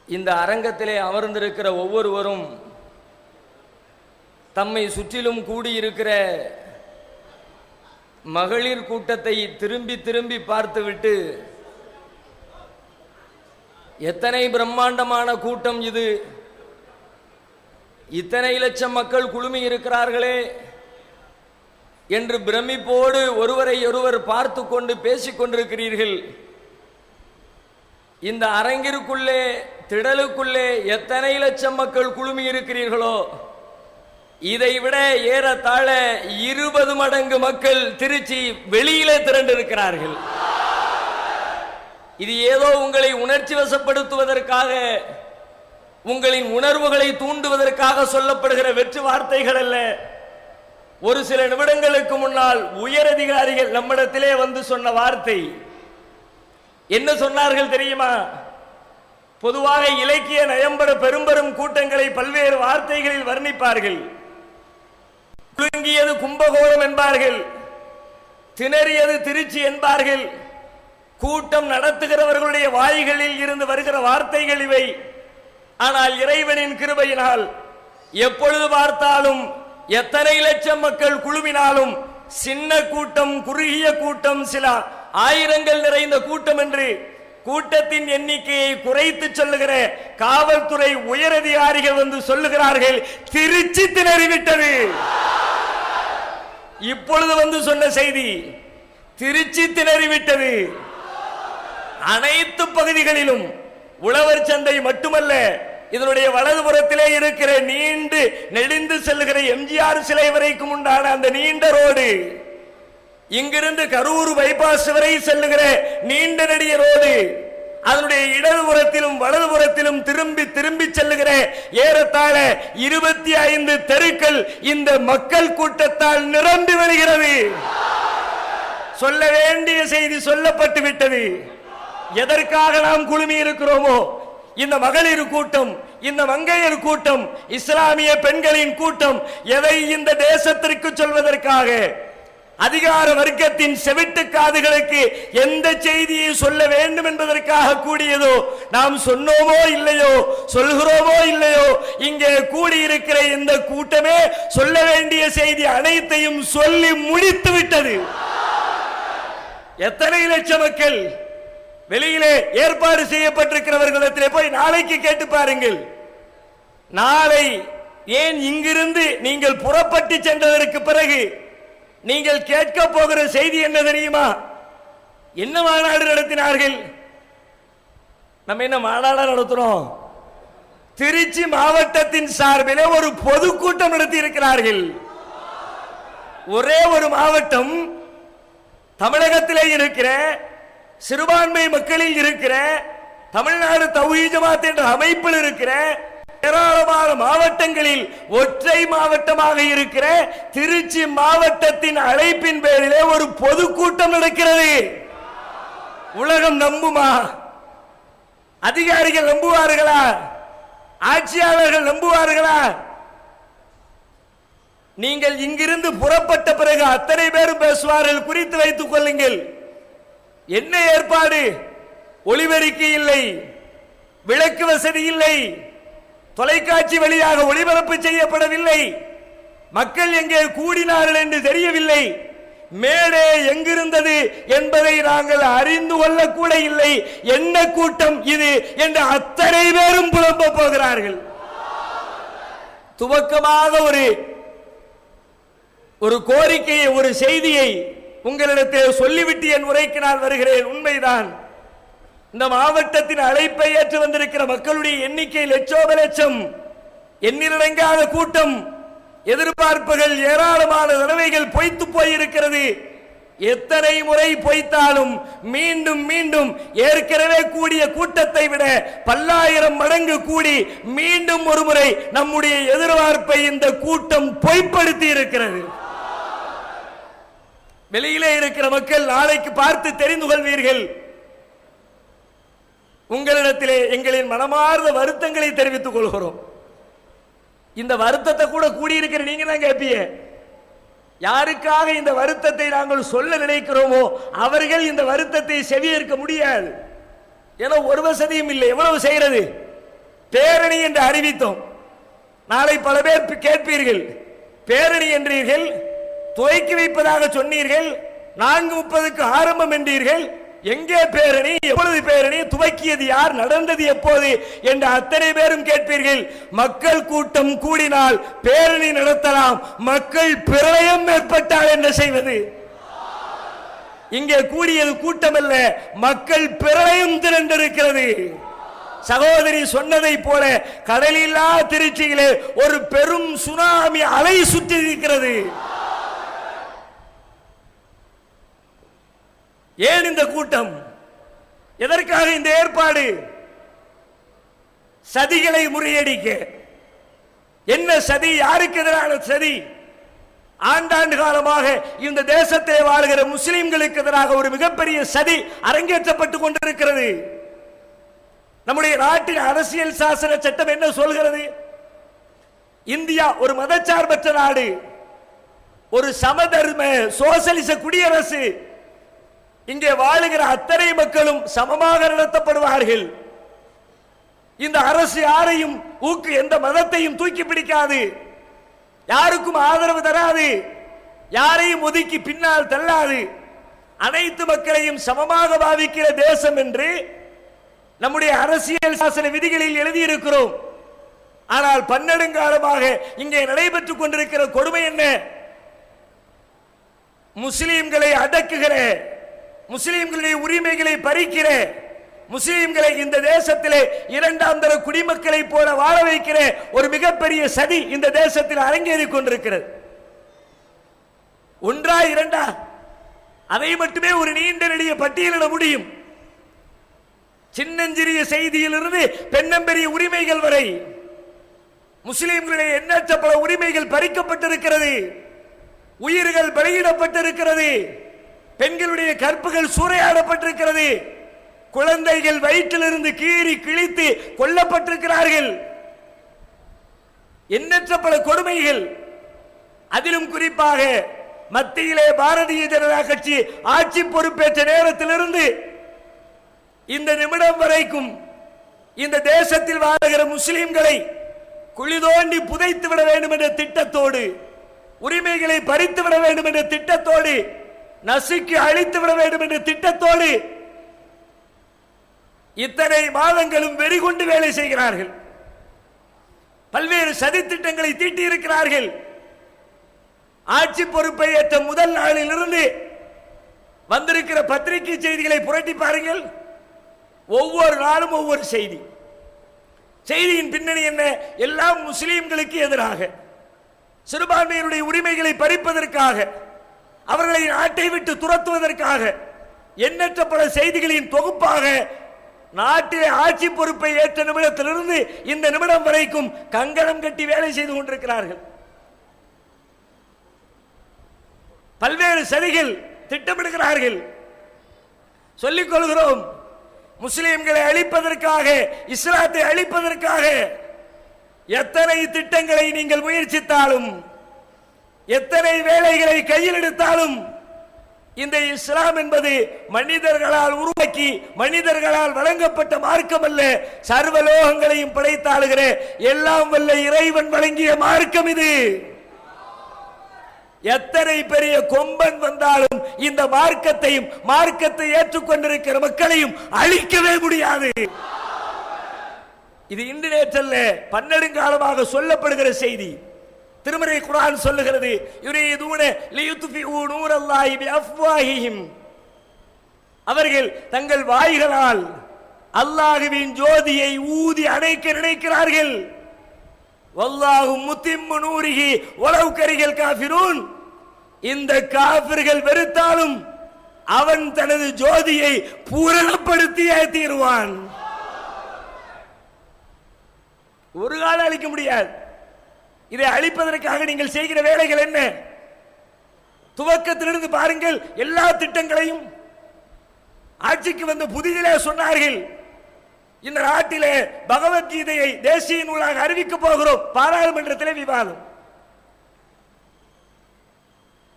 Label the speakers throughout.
Speaker 1: இந்த அரங்கத்திலே அமர்ந்திருக்கிற ஒவ்வொருவரும் தம்மை சுற்றிலும் கூடியிருக்கிற மகளிர் கூட்டத்தை திரும்பி திரும்பி பார்த்துவிட்டு, எத்தனை பிரம்மாண்டமான கூட்டம் இது, இத்தனை லட்சம் மக்கள் குழுமி இருக்கிறார்களே என்று பிரமிப்போடு ஒருவரை ஒருவர் பார்த்து கொண்டு பேசிக் கொண்டிருக்கிறீர்கள். இந்த அரங்கிற்குள்ளே திடலுக்குள்ளே எத்தனை லட்சம் மக்கள் குழுமி இருக்கிறீர்களோ இதைவிட ஏறத்தாழ 20 மடங்கு மக்கள் திருச்சி வெளியிலே திரண்டிருக்கிறார்கள். இது ஏதோ உங்களை உணர்ச்சி வசப்படுத்துவதற்காக, உங்களின் உணர்வுகளை தூண்டுவதற்காக சொல்லப்படுகிற வெற்று வார்த்தைகள் அல்ல. ஒரு சில நிமிடங்களுக்கு முன்னால் உயரதிகாரிகள் நம்மிடத்திலே வந்து சொன்ன வார்த்தை என்ன சொன்னார்கள் தெரியுமா? பொதுவாக இலக்கிய நயம்பட பெரும்பெரும் கூட்டங்களை பல்வேறு வார்த்தைகளில் வர்ணிப்பார்கள். குலுங்கியது கும்பகோணம் என்பார்கள், திணறியது திருச்சி என்பார்கள். கூட்டம் நடத்துகிறவர்களுடைய வாய்களில் இருந்து வருகிற வார்த்தைகள் இவை. ஆனால் இறைவனின் கிருபையினால் எப்பொழுது பார்த்தாலும் எத்தனை லட்சம் மக்கள் குழுமினாலும் சின்ன கூட்டம், குறுகிய கூட்டம், சில ஆயிரங்கள் நிறைந்த கூட்டம் என்று கூட்டத்தின் எண்ணிக்கையை குறைத்து சொல்லுகிற காவல்துறை உயரதிகாரிகள் வந்து சொல்லுகிறார்கள், திருச்சி திணறிவிட்டது. இப்பொழுது வந்து சொன்ன செய்தி, திருச்சி திணறிவிட்டது. அனைத்து பகுதிகளிலும் உழவர் சந்தை மட்டுமல்ல, இதனுடைய வலதுபுறத்திலே இருக்கிற நீண்டு நெடிந்து செல்லுகிற எம்ஜிஆர் சிலை வரைக்கும் உண்டான அந்த நீண்ட ரோடு, இங்கிருந்து கரூர் பைபாஸ் வரை செல்லுகிற நீண்ட நெடிய ரோடு, அதனுடைய இடதுபுறத்திலும் வலதுபுறத்திலும் திரும்பி திரும்பி செல்லுகிற ஏறத்தாழ 25 தெருக்கள் இந்த மக்கள் கூட்டத்தால் நிரம்பி வருகிறது. சொல்ல வேண்டிய செய்தி சொல்லப்பட்டு விட்டது. எதற்காக நாம் குழுமி இருக்கிறோமோ, இந்த மகளிர் கூட்டம், இந்த மங்கையர் கூட்டம், இஸ்லாமிய பெண்களின் கூட்டம், எதை இந்த தேசத்திற்கு சொல்வதற்காக, அதிகார வர்க்கத்தின் செவிட்டு காதுகளுக்கு எந்த செய்தியை சொல்ல வேண்டும் என்பதற்காக கூடியதோ, நாம் சொன்னோமோ இல்லையோ, சொல்கிறோமோ இல்லையோ, இங்கே கூடியிருக்கிற இந்த கூட்டமே சொல்ல வேண்டிய செய்தி அனைத்தையும் சொல்லி முடித்து விட்டது. எத்தனை லட்சம் மக்கள் வெளியிலே ஏற்பாடு செய்யப்பட்டிருக்கிறவர்களிடத்திலே போய் நாளைக்கு கேட்டு பாருங்கள். நாளை ஏன் இங்கிருந்து நீங்கள் புறப்பட்டு சென்றதற்கு பிறகு நீங்கள் கேட்க போகிற செய்தி என்ன தெரியுமா? என்ன மாநாடு நடத்தினார்கள்? நம்ம என்ன மாநாடு நடத்துறோம்? திருச்சி மாவட்டத்தின் சார்பில் ஒரு பொதுக்கூட்டம் நடத்தி இருக்கிறார்கள். ஒரே ஒரு மாவட்டம், தமிழகத்திலே இருக்கிற சிறுபான்மை மக்களில் இருக்கிற தமிழ்நாடு தௌஹீத் ஜமாத் என்ற அமைப்பில் இருக்கிற ஏராளமான மாவட்டங்களில் ஒற்றை மாவட்டமாக இருக்கிற திருச்சி மாவட்டத்தின் அழைப்பின் பேரிலே ஒரு பொதுக்கூட்டம் நடக்கிறது. உலகம் நம்புமா? அதிகாரிகள் நம்புவார்களா? ஆட்சியாளர்கள் நம்புவார்களா? நீங்கள் இங்கிருந்து புறப்பட்ட பிறகு அத்தனை பேரும் பேசுவார்கள். குறித்து வைத்துக் கொள்ளுங்கள். என்ன ஏற்பாடு? ஒளிபெருக்கி இல்லை, விளக்கு வசதி இல்லை, தொலைக்காட்சி வழியாக ஒளிபரப்பு செய்யப்படவில்லை, மக்கள் எங்கே கூடினார்கள் என்று தெரியவில்லை, மேடே எங்கிருந்தது என்பதை நாங்கள் அறிந்து கொள்ளக்கூட இல்லை. என்ன கூட்டம் இது என்று அத்தனை பேரும் புலம்ப போகிறார்கள். துவக்கமாக ஒரு கோரிக்கையை, ஒரு செய்தியை உங்களிடத்தில் சொல்லிவிட்டு என் உரைக்கு நான் வருகிறேன். உண்மைதான், இந்த மாவட்டத்தின் அழைப்பை ஏற்று வந்திருக்கிற மக்களுடைய எண்ணிக்கை லட்சோப லட்சம், எண்ணிலடங்காத கூட்டம், எதிர்பார்ப்புகள் ஏராளமான தடவைகள் பொய்த்து போயிருக்கிறது. எத்தனை முறை பொய்த்தாலும் மீண்டும் மீண்டும் ஏற்கனவே கூடிய கூட்டத்தை விட பல்லாயிரம் மடங்கு கூடி மீண்டும் ஒரு முறை நம்முடைய எதிர்பார்ப்பை இந்த கூட்டம் பொய்ப்படுத்தி இருக்கிறது. வெளியிலே இருக்கிற மக்கள் நாளைக்கு பார்த்து தெரிந்து கொள்வீர்கள். உங்களிடத்திலே எங்களின் மனமார்ந்த வருத்தங்களை தெரிவித்துக் கொள்கிறோம். இந்த வருத்தத்தை கூட கூடியிருக்கிற நீங்க தான் கேட்பீங்க. யாருக்காக இந்த வருத்தத்தை நாங்கள் சொல்ல நினைக்கிறோமோ அவர்கள் இந்த வருத்தத்தை செவியேற்க முடியாது. ஏன்னா ஒரு வசதியும் இல்லை. எவ்வளவு செய்யறது? பேரணி என்று அறிவித்தோம். நாளை பல பேர் கேட்பீர்கள், பேரணி என்றீர்கள், துவக்கி வைப்பதாக சொன்னீர்கள், 4:30க்கு ஆரம்பம் என்றீர்கள், எங்கே பேரணி, எப்பொழுது பேரணி, துவக்கியது யார், நடந்தது எப்போது என்று அத்தனை பேரும் கேட்பீர்கள். மக்கள் கூட்டம் கூடினால் பேரணி நடத்தலாம், மக்கள் பிரளயம் ஏற்பட்டால் என்ன செய்வது? இங்கே கூடியது கூட்டம் அல்ல, மக்கள் பிரளயம் திரண்டிருக்கிறது. சகோதரி சொன்னதை போல கடலில்லா திருச்சியிலே ஒரு பெரும் சுனாமி அலை சுற்றி இருக்கிறது. ஏன் இந்த கூட்டம், எதற்காக இந்த ஏற்பாடு? சதிகளை முறியடிக்க. என்ன சதி, யாருக்கு எதிரான சதி? ஆண்டாண்டு காலமாக இந்த தேசத்தை வாழ்கிற முஸ்லிம்களுக்கு எதிராக ஒரு மிகப்பெரிய சதி அரங்கேற்றப்பட்டுக் கொண்டிருக்கிறது. நம்முடைய நாட்டின் அரசியல் சாசன சட்டம் என்ன சொல்கிறது? இந்தியா ஒரு மதச்சார்பற்ற நாடு, ஒரு சமதர்ம சோசலிச குடியரசு. இங்கே வாழுகிற அத்தனை மக்களும் சமமாக நடத்தப்படுவார்கள். இந்த அரசு யாரையும் எந்த மதத்தையும் தூக்கி பிடிக்காது, யாருக்கும் ஆதரவு தராது, யாரையும் ஒதுக்கி பின்னால் தள்ளாது. அனைத்து மக்களையும் சமமாக பாவிக்கிற தேசம் என்று நம்முடைய அரசியல் சாசன விதிகளில் எழுதியிருக்கிறோம். ஆனால் பன்னெடுங்காலமாக இங்கே நடைபெற்றுக் கொண்டிருக்கிற கொடுமை என்ன? முஸ்லிம்களை அடக்குகிற, முஸ்லிம்களுடைய உரிமைகளை பறிக்கிற, முஸ்லிம்களை இந்த தேசத்திலே இரண்டாம் தர குடிமக்களை போல வாழ வைக்கிற ஒரு மிகப்பெரிய சதி இந்த தேசத்தில் அரங்கேறிக் கொண்டிருக்கிறது. ஒன்றா இரண்டா, அதை மட்டுமே ஒரு நீண்ட நெடிய பட்டியலிட முடியும். சின்னஞ்சிறிய செய்தியிலிருந்து பெண்ணம்பெரிய உரிமைகள் வரை முஸ்லிம்களுடைய எண்ணற்ற பல உரிமைகள் பறிக்கப்பட்டிருக்கிறது. உயிர்கள் பலியிடப்பட்டிருக்கிறது. பெண்களுடைய கற்புகள் சூறையாடப்பட்டிருக்கிறது. குழந்தைகள் வயிற்றிலிருந்து கீறி கிழித்து கொல்லப்பட்டிருக்கிறார்கள். எண்ணற்ற பல கொடுமைகள். அதிலும் குறிப்பாக மத்தியிலே பாரதிய ஜனதா கட்சி ஆட்சி பொறுப்பேற்ற நேரத்திலிருந்து இந்த நிமிடம் வரைக்கும் இந்த தேசத்தில் வாழ்கிற முஸ்லிம்களை குழி தோண்டி புதைத்து விட வேண்டும் என்ற திட்டத்தோடு, உரிமைகளை பறித்து விட வேண்டும் என்ற திட்டத்தோடு, நசுக்கி அழித்து விட வேண்டும் என்ற திட்டத்தோடு இத்தனை மாதங்களும் வெறிகொண்டு வேலை செய்கிறார்கள். பல்வேறு சதி திட்டங்களை தீட்டியிருக்கிறார்கள். ஆட்சி பொறுப்பை ஏற்ற முதல் நாளில் இருந்து வந்திருக்கிற பத்திரிகை செய்திகளை புரட்டி பாருங்கள். ஒவ்வொரு நாளும் ஒவ்வொரு செய்தி. செய்தியின் பின்னணி என்ன? எல்லாம் முஸ்லிம்களுக்கு எதிராக, சிறுபான்மையினுடைய உரிமைகளை பறிப்பதற்காக, அவர்களை நாட்டை விட்டு துரத்துவதற்காக எண்ணற்ற பல செய்திகளின் தொகுப்பாக நாட்டிலே ஆட்சி பொறுப்பை ஏற்ற நிமிடத்திலிருந்து இந்த நிமிடம் வரைக்கும் கங்கணம் கட்டி வேலை செய்து கொண்டிருக்கிறார்கள். பல்வேறு சதிகள் திட்டமிடுகிறார்கள். சொல்லிக் கொள்கிறோம், முஸ்லிம்களை அழிப்பதற்காக, இஸ்லாத்தை அழிப்பதற்காக எத்தனை திட்டங்களை நீங்கள் முயற்சித்தாலும், எத்தனை வேலைகளை கையில் எடுத்தாலும், இந்த இஸ்லாம் என்பது மனிதர்களால் உருவாக்கி மனிதர்களால் வழங்கப்பட்ட மார்க்கம் அல்ல. சர்வலோகங்களையும் படைத்தாளுகிற எல்லாம் வல்ல இறைவன் வழங்கிய மார்க்கம் இது. எத்தனை பெரிய கொம்பன் வந்தாலும் இந்த மார்க்கத்தையும் மார்க்கத்தை ஏற்றுக்கொண்டிருக்கிற மக்களையும் அழிக்கவே முடியாது. இது இன்று நேற்றல்ல, பன்னெடுங்காலமாக சொல்லப்படுகிற செய்தி. திருமறை குர்ஆன் சொல்லுகிறது, யுரீதுன லியுத்ஃபிஉ நூரல்லாஹி பிஅஃப்வாஹிஹிம். அவர்கள் தங்கள் வாய்களால் அல்லாஹ்வின் ஜோதியை ஊதி அணைக்க நினைக்கிறார்கள். வல்லாஹு முத்திம்மு நூரிஹி வலவ் கரிஹல் காஃபிரூன். இந்த காஃபிர்கள் வெறுத்தாலும் அவன் தனது ஜோதியை பூரணப்படுத்தியே தீருவான். ஒரு காலம் அழிக்க முடியாது. இதை அழிப்பதற்காக நீங்கள் செய்கிற வேலைகள் என்ன? துவக்கத்திலிருந்து பாருங்கள். எல்லா திட்டங்களையும் ஆட்சிக்கு வந்து புதிதிலே சொன்னார்கள். இந்த நாட்டிலே பகவத்கீதையை தேசிய நூலாக அறிவிக்க போகிறோம். பாராளுமன்றத்திலே விவாதம்.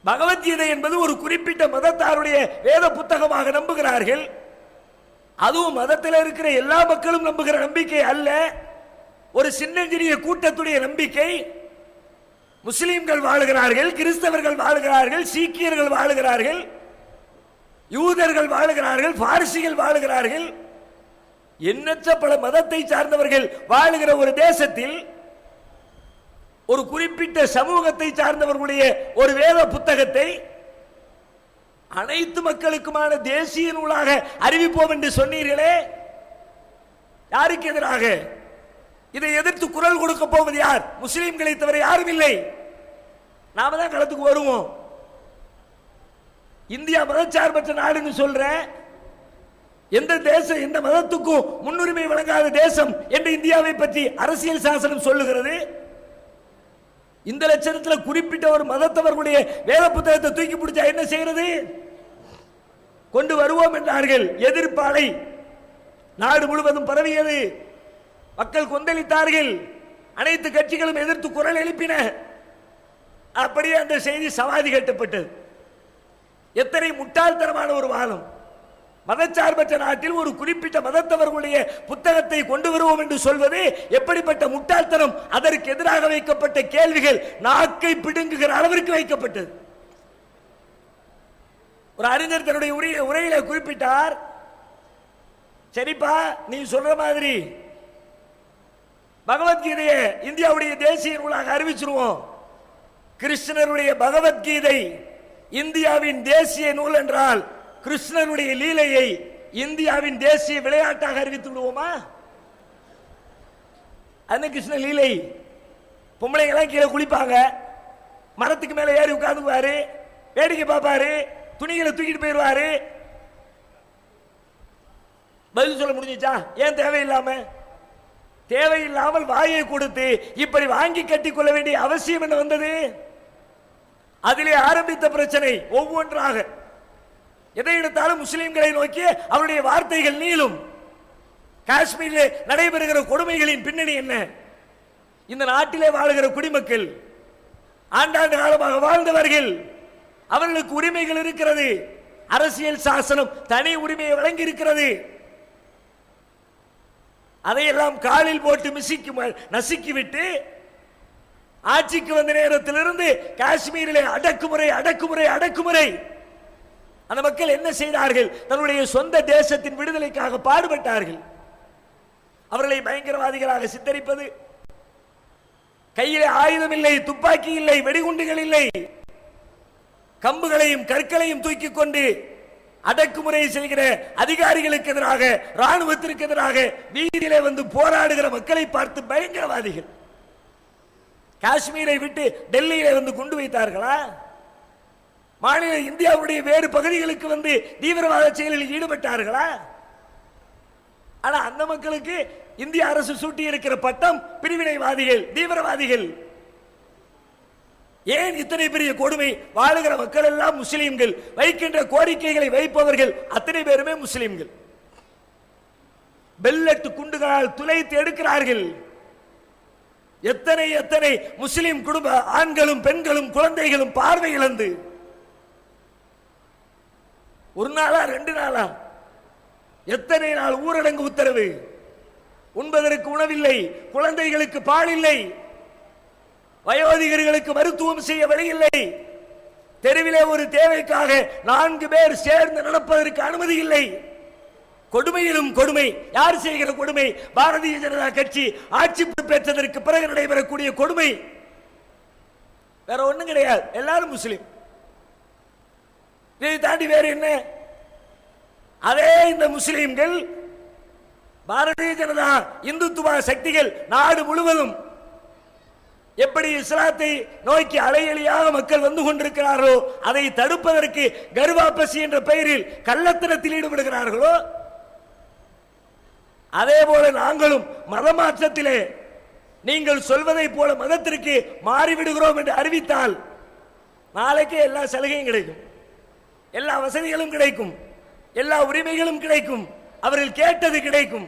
Speaker 1: பகவத்கீதை என்பது ஒரு குறிப்பிட்ட மதத்தாருடைய வேத புத்தகமாக நம்புகிறார்கள். அதுவும் மதத்தில் இருக்கிற எல்லா மக்களும் நம்புகிற நம்பிக்கை அல்ல. ஒரு சின்னஞ்சிறிய கூட்டத்துடைய நம்பிக்கை முஸ்லிம்கள் வாழுகிறார்கள், கிறிஸ்தவர்கள் வாழுகிறார்கள், சீக்கியர்கள் வாழுகிறார்கள், யூதர்கள் வாழுகிறார்கள், பார்சிகள் வாழுகிறார்கள், எண்ணற்ற பல மதத்தை சார்ந்தவர்கள் வாழுகிற ஒரு தேசத்தில் ஒரு குறிப்பிட்ட சமூகத்தை சார்ந்தவர்களுடைய ஒரு வேத புத்தகத்தை அனைத்து மக்களுக்குமான தேசிய நூலாக அறிவிப்போம் என்று சொன்னீர்களே, யாருக்கு எதிராக? இதை எதிர்த்து குரல் கொடுக்க போவது யார்? முஸ்லிம்களை தவிர யாரும் இல்லை. நாம தான் களத்துக்கு வருவோம். இந்தியா மதச்சார்பற்ற நாடுன்னு சொல்ற, எந்த தேசம் எந்த மதத்துக்கும் முன்னுரிமை வழங்காத தேசம் என்று இந்தியாவை பற்றி அரசியல் சாசனம் சொல்லுகிறது. இந்த லட்சணத்தில் குறிப்பிட்ட ஒரு மதத்தவர்களுடைய வேத புத்தகத்தை தூக்கி பிடிச்சா என்ன செய்யறது? கொண்டு வருவோம் என்றார்கள். எதிர்ப்பாலை நாடு முழுவதும் பரவியது. மக்கள் கொந்தளித்தார்கள். அனைத்து கட்சிகளும் எதிர்த்து குரல் எழுப்பின. அப்படியே அந்த செய்தி சமாதி கட்டப்பட்டது. எத்தனை முட்டாள்தனமான ஒரு வாதம்! மதச்சார்பற்ற நாட்டில் ஒரு குறிப்பிட்ட மதத்தவர்களுடைய புத்தகத்தை கொண்டு வருவோம் என்று சொல்வது எப்படிப்பட்ட முட்டாள்தனம்! அதற்கு எதிராக வைக்கப்பட்ட கேள்விகள் நாக்கை பிடுங்குகிற அளவிற்கு வைக்கப்பட்டது. ஒரு அறிஞர் தன்னுடைய உரையில குறிப்பிட்டார், சரிப்பா நீ சொல்ற மாதிரி பகவத்கீதையை இந்தியாவுடைய தேசிய நூலாக அறிவிச்சிருவோம். கிருஷ்ணருடைய பகவத்கீதை இந்தியாவின் தேசிய நூல் என்றால் கிருஷ்ணருடைய லீலையை இந்தியாவின் தேசிய விளையாட்டாக அறிவித்து விடுவோமா? அந்த கிருஷ்ண லீலை பொம்பளைங்கெல்லாம் கீழே குளிப்பாங்க, மரத்துக்கு மேல ஏறி உட்கார்ந்துக்குவாரு, வேடிக்கை பார்ப்பாரு, துணிகளை தூக்கிட்டு போயிடுவாரு. பதில் சொல்ல முடிஞ்சிச்சா? ஏன் தேவையில்லாமல் வாயை கொடுத்து இப்படி வாங்கி கட்டிக் கொள்ள வேண்டிய அவசியம் என்ன வந்தது? அதிலே ஆரம்பித்த பிரச்சனை ஒவ்வொன்றாக எதை எடுத்தாலும் முஸ்லிம்களை நோக்கி அவருடைய வார்த்தைகள் நீளும். காஷ்மீரில் நடைபெறுகிற கொடுமைகளின் பின்னணி என்ன? இந்த நாட்டிலே வாழுகிற குடிமக்கள், ஆண்டாண்டு காலமாக வாழ்ந்தவர்கள், அவர்களுக்கு உரிமைகள் இருக்கிறது. அரசியல் சாசனம் தனி உரிமையை வழங்கி இருக்கிறது. அதையெல்லாம் காலில் போட்டு நசுக்கிவிட்டு ஆட்சிக்கு வந்த நேரத்திலிருந்து காஷ்மீரிலே அடக்குமுறை அடக்குமுறை அடக்குமுறை. அந்த மக்கள் என்ன செய்தார்கள்? தன்னுடைய சொந்த தேசத்தின் விடுதலைக்காக பாடுபட்டார்கள். அவர்களை பயங்கரவாதிகளாக சித்தரிப்பது, கையிலே ஆயுதம் இல்லை, துப்பாக்கி இல்லை, வெடிகுண்டுகள் இல்லை, கம்புகளையும் கற்களையும் தூக்கி கொண்டு அடக்குமுறை செய்கிற அதிகாரிகளுக்கு எதிராக, ராணுவத்திற்கு எதிராக வீதியிலே வந்து போராடுகிற மக்களை பார்த்து பயங்கரவாதிகள். காஷ்மீரை விட்டு டெல்லியிலே வந்து கொண்டு வைத்தார்களா? மாநில இந்தியாவுடைய வேறு பகுதிகளுக்கு வந்து தீவிரவாத செயலில் ஈடுபட்டார்களா? ஆனா அந்த மக்களுக்கு இந்திய அரசு சூட்டி இருக்கிற பட்டம் பிரிவினைவாதிகள், தீவிரவாதிகள். ஏன் இத்தனை பெரிய கொடுமை? வாழுகிற மக்கள் எல்லாம் முஸ்லிம்கள், வைக்கின்ற கோரிக்கைகளை வைப்பவர்கள் அத்தனை பேருமே முஸ்லிம்கள். பெல்லட் குண்டுகளால் துளைத்து எடுக்கிறார்கள். எத்தனை எத்தனை முஸ்லிம் குடும்ப ஆண்களும் பெண்களும் குழந்தைகளும் பார்வை இழந்து, ஒரு நாளா 2 நாளா, எத்தனை நாள் ஊரடங்கு உத்தரவு, உண்பதற்கு உணவில்லை, குழந்தைகளுக்கு பால் இல்லை, வயோதிகர்களுக்கு மருத்துவம் செய்ய வழி இல்லை, தெருவிலே ஒரு தேவைக்காக 4 பேர் சேர்ந்து நடப்பதற்கு அனுமதி இல்லை. கொடுமையிலும் கொடுமை. யார் செய்கிற கொடுமை? பாரதிய ஜனதா கட்சி ஆட்சி பெற்றதற்கு பிறகு நடைபெறக்கூடிய கொடுமை. வேற ஒண்ணும் கிடையாது. எல்லாரும் முஸ்லிம். இதை தாண்டி வேறு என்ன? அதே இந்த முஸ்லிம்கள், பாரதிய ஜனதா இந்துத்துவ சக்திகள் நாடு முழுவதும் எப்படி இஸ்லாத்தை நோக்கி அலையலியாக மக்கள் வந்து கொண்டிருக்கிறார்களோ, அதை தடுப்பதற்கு கர்வாபசி என்ற பெயரில் கள்ளத்தனத்தில் ஈடுபடுகிறார்களோ, அதே போல நாங்களும் மதமாற்றத்திலே நீங்கள் சொல்வதை போல மதத்திற்கு மாறிவிடுகிறோம் என்று அறிவித்தால் நாளைக்கே எல்லா சலுகையும் கிடைக்கும், எல்லா வசதிகளும் கிடைக்கும், எல்லா உரிமைகளும் கிடைக்கும், அவர்கள் கேட்டது கிடைக்கும்.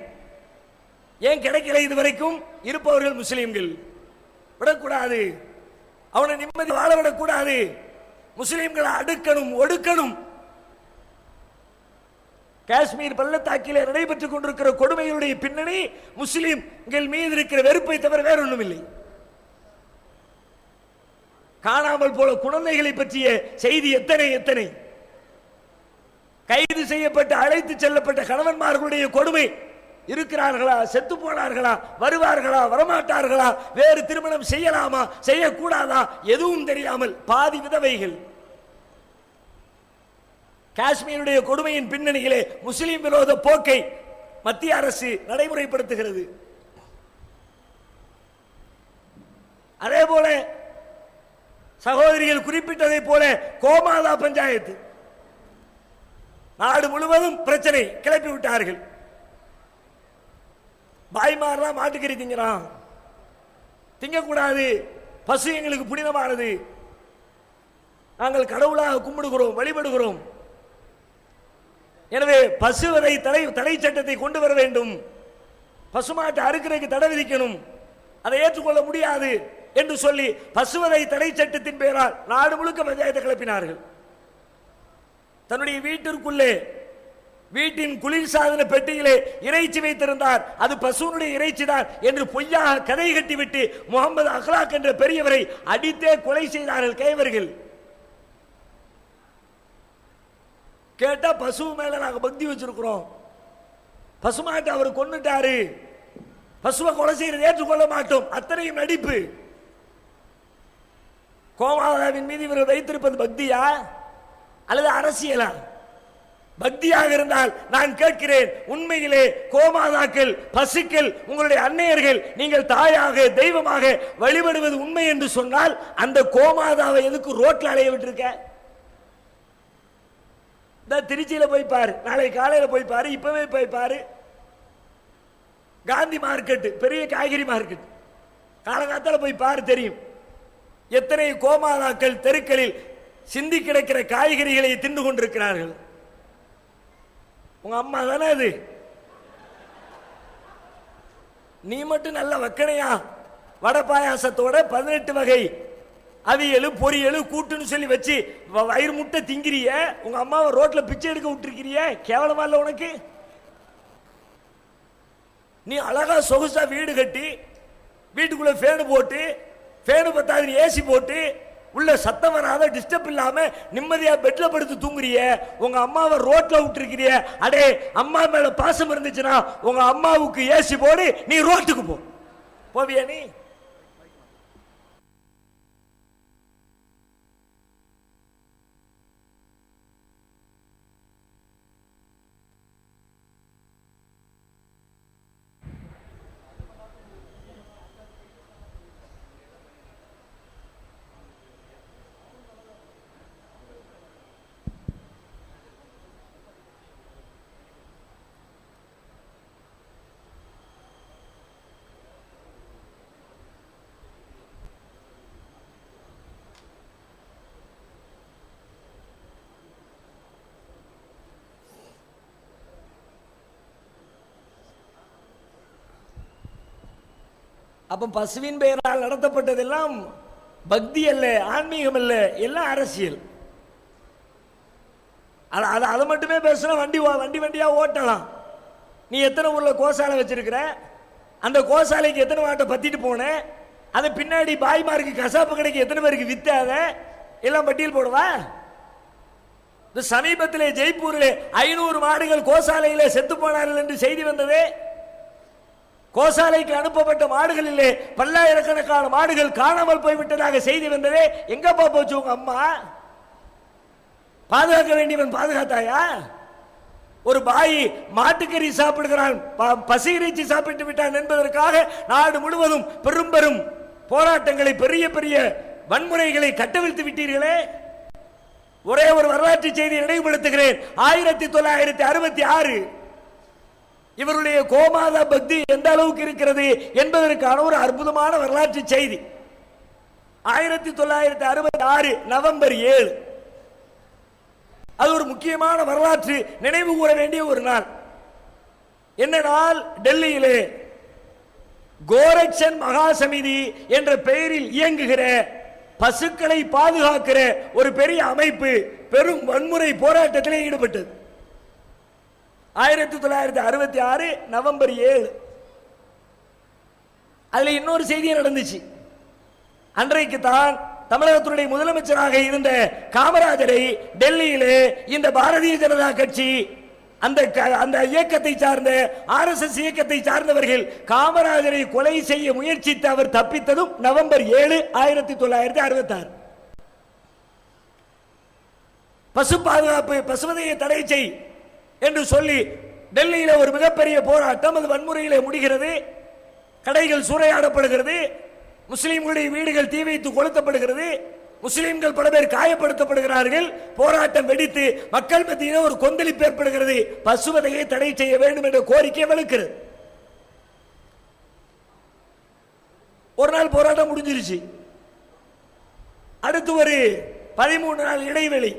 Speaker 1: ஏன் கிடைக்கல? இதுவரைக்கும் இருப்பவர்கள் முஸ்லிம்கள். விடக்கூடாது, அவனை நிம்மதி வாழ விடக்கூடாது. முஸ்லிம்களை அடுக்கணும், ஒடுக்கணும். காஷ்மீர் பள்ளத்தாக்கிலே நடைபெற்றுக் கொண்டிருக்கிற கொடுமைகளுடைய பின்னணி முஸ்லிம்கள் மீது இருக்கிற வெறுப்பை தவிர வேற ஒன்றும் இல்லை. காணாமல் போல குழந்தைகளை பற்றிய செய்தி எத்தனை எத்தனை, கைது செய்யப்பட்ட அழைத்து செல்லப்பட்ட கணவன்மார்களுடைய கொடுமை, இருக்கிறார்களா, செத்து போனார்களா, வருவார்களா, வரமாட்டார்களா, வேறு திருமணம் செய்யலாமா செய்யக்கூடாதா எதுவும் தெரியாமல் பாதி விதவைகள். காஷ்மீருடைய கொடுமையின் பின்னணியிலே முஸ்லிம் விரோத போக்கை மத்திய அரசு நடைமுறைப்படுத்துகிறது. அதே போல சகோதரிகள் குறிப்பிட்டதை போல கோமாதா பஞ்சாயத்து நாடு முழுவதும் பிரச்சனை கிளப்பி விட்டார்கள். பாய்மாரெல்லாம் மாட்டுக்கறி திங்கிறான், திங்கக்கூடாது, பசு எங்களுக்கு புனிதமானது, நாங்கள் கடவுளாக கும்பிடுகிறோம், வழிபடுகிறோம். எனவே பசுவதை தடை சட்டத்தை கொண்டு வர வேண்டும், பசுமாட்டை அறுக்கிறதுக்கு தடை விதிக்கணும், அதை ஏற்றுக்கொள்ள முடியாது என்று சொல்லி பசுவதை தடை சட்டத்தின் பெயரால் நாடு முழுக்க பஞ்சாயத்தை கிளப்பினார்கள். தன்னுடைய வீட்டிற்குள்ளே வீட்டின் குளிர்சாதன பெட்டியிலே இறைச்சி வைத்திருந்தார், அது பசுவனுடைய இறைச்சி தான் என்று பொய்யாக கதை கட்டிவிட்டு முகமது அக்லாக் என்ற பெரியவரை அடித்தே கொலை செய்தார்கள் கைவர்கள். கேட்டா பசு மேல நாங்க பக்தி வச்சிருக்கிறோம், பசுமாட்டை அவர் கொன்னுட்டாரு, பசுவை கொலை செய்யறது ஏற்றுக்கொள்ள மாட்டோம், அத்தனையும் நடிப்பு. கோமாதாவின் மீது இவர் வைத்திருப்பது பக்தியா அல்லது அரசியலா? பக்தியாக இருந்தால் நான் கேட்கிறேன், உண்மையிலே கோமாதாக்கள், பசுக்கள், உங்களுடைய அன்னையர்கள் நீங்கள் தாயாக தெய்வமாக வழிபடுவது உண்மை என்று சொன்னால் அந்த கோமாதாவை எதுக்கு ரோட்ல அலைய விட்டுருக்க? திருச்சியில போய் பாரு, நாளை காலையில போய் பாரு, இப்பவே போய் பாரு. காந்தி மார்க்கெட், பெரிய காய்கறி மார்க்கெட், காலங்காத்தால போய் பாரு, தெரியும் எத்தனை கோமாதாக்கள் தெருக்களில் சிந்தி கிடக்கிற காய்கறிகளை தின்று கொண்டிருக்கிறார்கள். உங்க அம்மா தானே அது? நீ மட்டும் நல்ல வக்கணையா வடை பாயாசத்தோட 18 வகை அவியலு பொரியலு கூட்டுன்னு சொல்லி வச்சு வயிறு முட்டை திங்கிறிய, உங்க அம்மாவை ரோட்ல பிச்சை எடுக்க விட்டுருக்கிறிய, கேவலமா இல்ல உனக்கு? நீ அழகா சொகுசா வீடு கட்டி வீட்டுக்குள்ள ஃபேனு போட்டு, ஃபேனு பத்தாது ஏசி போட்டு, உள்ள சத்தம் வராத டிஸ்டர்ப் இல்லாம நிம்மதியா பெட்ல படுத்து தூங்குறிய, உங்க அம்மாவை ரோட்ல விட்டுருக்கிறிய. அடே, அம்மா மேல பாசம் இருந்துச்சுன்னா உங்க அம்மாவுக்கு ஏசி போடு, நீ ரோட்டுக்கு போ. போவியா நீ? அப்ப பசுவின் பெயரால் நடத்தப்பட்டதெல்லாம் பக்தி அல்ல, ஆன்மீகம் அல்ல, எல்லாம் அரசியல். அதை மட்டுமே பேசுனா வண்டி வண்டியா ஓட்டலாம். நீ எத்தனை ஊர்ல கோசாலை வச்சிருக்கிற, அந்த கோசாலைக்கு எத்தனை வாட்டை பத்திட்டு போன, அதை பின்னாடி பாய்மாருக்கு கசாப்பு கடைக்கு எத்தனை பேருக்கு வித்தாத, எல்லாம் பட்டியல் போடுவா? இந்த சமீபத்திலே ஜெய்ப்பூரிலே 500 மாடுகள் கோசாலையிலே செத்து போனார்கள் என்று செய்தி வந்தது. கோசாலைக்கு அனுப்பப்பட்ட மாடுகளிலே பல்லாயிரக்கணக்கான மாடுகள் காணாமல் போய்விட்டதாக செய்தி வந்ததே. எங்கப்பா போச்சு உங்க அம்மா? பாதுகாக்க வேண்டியவன் பாதுகாத்தாயா? ஒரு பாய் மாட்டுக்கறி சாப்பிடுகிறான், பசி இறைச்சி சாப்பிட்டு விட்டான் என்பதற்காக நாடு முழுவதும் பெரும் பெரும் போராட்டங்களை, பெரிய பெரிய வன்முறைகளை கட்டவிழ்த்து விட்டீர்களே. ஒரே ஒரு வரலாற்று செய்தியை நினைவுபடுத்துகிறேன். 1966 இவருடைய கோமாதா பக்தி எந்த அளவுக்கு இருக்கிறது என்பதற்கான ஒரு அற்புதமான வரலாற்று செய்தி. 1966 நவம்பர் 7, அது ஒரு முக்கியமான வரலாற்று நினைவு கூற வேண்டிய ஒரு நாள். என்ன நாள்? டெல்லியிலே கோரக்ஷன் மகா சமிதி என்ற பெயரில் இயங்குகிற பசுக்களை பாதுகாக்கிற ஒரு பெரிய அமைப்பு பெரும் வன்முறை போராட்டத்திலே ஈடுபட்டது. 1966 நவம்பர் 7 அதுல இன்னொரு செய்தி நடந்துச்சு. அன்றைக்கு தான் தமிழகத்தினுடைய முதலமைச்சராக இருந்த காமராஜரை டெல்லியிலே இந்த பாரதிய ஜனதா கட்சி அந்த இயக்கத்தை சார்ந்த RSS இயக்கத்தை சார்ந்தவர்கள் காமராஜரை கொலை செய்ய முயற்சித்து அவர் தப்பித்ததும் நவம்பர் 7, 1966. பசு பாதுகாப்பு பசுவதையை தடை செய் என்று சொல்லி டெல்லியில ஒரு மிகப்பெரிய போராட்டம், அது வன்முறையிலே முடிகிறது. கடைகள் சூறையாடப்படுகிறது, முஸ்லிம்களுடைய வீடுகள் தீ வைத்து கொளுத்தப்படுகிறது, முஸ்லிம்கள் பல பேர் காயப்படுத்தப்படுகிறார்கள். போராட்டம் வெடித்து மக்கள் மத்தியில் ஒரு கொந்தளிப்பு ஏற்படுகிறது. பசுவதையை தடை செய்ய வேண்டும் என்ற கோரிக்கை வலுக்கிறது. ஒரு நாள் போராட்டம் முடிஞ்சிருச்சு. அடுத்து ஒரு 13 நாள் இடைவெளி.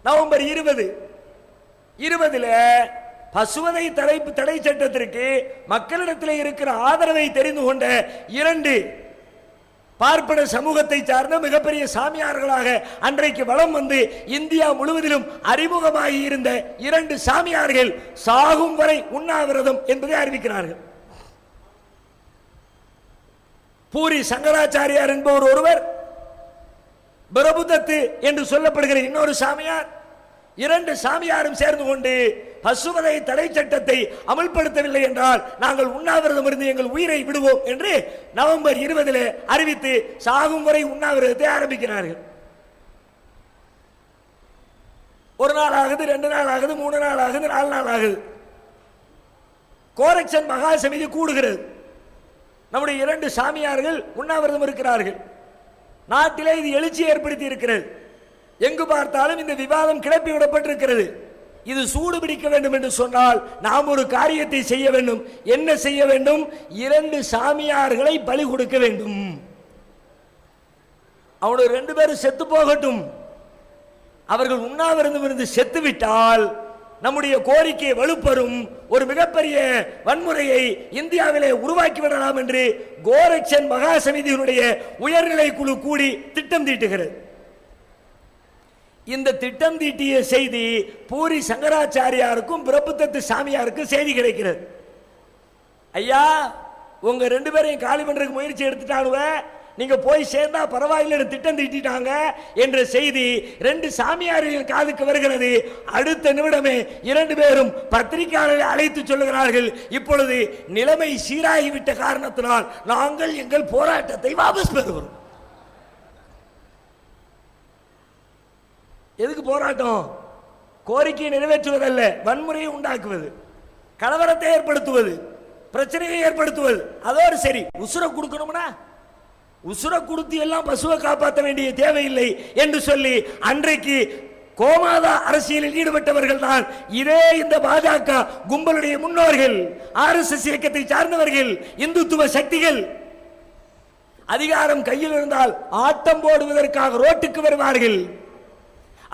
Speaker 1: நவம்பர் 20 பசுவதை தடை சட்டத்திற்கு மக்களிடத்தில் இருக்கிற ஆதரவை தெரிந்து கொண்ட 2 பார்ப்பன சமூகத்தை சார்ந்த மிகப்பெரிய சாமியார்களாக அன்றைக்கு வலம் வந்து இந்தியா முழுவதிலும் அறிமுகமாகி இருந்த 2 சாமியார்கள் சாகும் வரை உண்ணாவிரதம் என்பதை அறிவிக்கிறார்கள். பூரி சங்கராச்சாரியார் என்பவர் ஒருவர், பிரபுதத்து என்று சொல்லப்படுகிற இன்னொரு சாமியார், 2 சாமியாரும் சேர்ந்து கொண்டு பசுவதை தடை சட்டத்தை அமல்படுத்தவில்லை என்றால் நாங்கள் உண்ணாவிரதம் இருந்து எங்கள் உயிரை விடுவோம் என்று நவம்பர் 20 அறிவித்து சாகும் வரை உண்ணாவிரதத்தை ஆரம்பிக்கிறார்கள். ஒரு நாள் ஆகுது, 2 நாள் ஆகுது, 3 நாள் ஆகுது, 4 நாள் ஆகுது. கோரக்ஷன் மகா சமிதி கூடுகிறது. நம்முடைய 2 சாமியார்கள் உண்ணாவிரதம் இருக்கிறார்கள். நாட்டிலே இது எழுச்சி ஏற்படுத்தி இருக்கிறது. எங்கு பார்த்தாலும் இந்த விவாதம் கிளப்பி விடப்பட்டிருக்கிறது. இது சூடு பிடிக்க வேண்டும் என்று சொன்னால் நாம் ஒரு காரியத்தை செய்ய வேண்டும். என்ன செய்ய வேண்டும்? 2 சாமியார்களை பலி கொடுக்க வேண்டும். அவனோட 2 பேரும் செத்து போகட்டும். அவர்கள் உண்ணாவிரதம் இருந்து செத்து விட்டால் நம்முடைய கோரிக்கை வலுப்பெறும். ஒரு மிகப்பெரிய வன்முறையை இந்தியாவிலே உருவாக்கி விடலாம் என்று கோரக்ஷன் மகா சமிதியினுடைய உயர்நிலை குழு கூடி திட்டம் தீட்டுகிறது. இந்த திட்டம் தீட்டிய செய்தி பூரி சங்கராச்சாரியாருக்கும் பிரபுதத்து சாமியாருக்கும் செய்தி கிடைக்கிறது. ஐயா, உங்க 2 பேரையும் காலி பண்றதுக்கு முயற்சி எடுத்துட்டானுவ, நீங்க போய் சேர்ந்தா பரவாயில்லை திட்டம் தீட்டிட்டாங்க என்ற செய்தி 2 சாமியாரின் காதுக்கு வருகிறது. அடுத்த நிமிடமே 2 பேரும் பத்திரிகையாளர்களை அழைத்து சொல்லுகிறார்கள், இப்பொழுது நிலைமை சீராகிவிட்ட காரணத்தினால் நாங்கள் எங்கள் போராட்டத்தை வாபஸ் பெறுகிறோம். எதுக்கு போராட்டம்? கோரிக்கையை நிறைவேற்றுவதல்ல, வன்முறையை உண்டாக்குவது, கலவரத்தை ஏற்படுத்துவது, பிரச்சனையை ஏற்படுத்துவது. அதோடு சரி, உசுர கொடுக்கணும்னா உசுர கொடுத்து எல்லாம் பசுவை காப்பாற்ற வேண்டிய தேவையில்லை என்று சொல்லி அன்றைக்கு கோமாதா அரசியலில் ஈடுபட்டவர்கள் தான் இதே இந்த பாஜக கும்பலுடைய முன்னோர்கள், RSS இயக்கத்தை சார்ந்தவர்கள், இந்துத்துவ சக்திகள். அதிகாரம் கையில் இருந்தால் ஆட்டம் போடுவதற்காக ரோட்டுக்கு வருவார்கள்.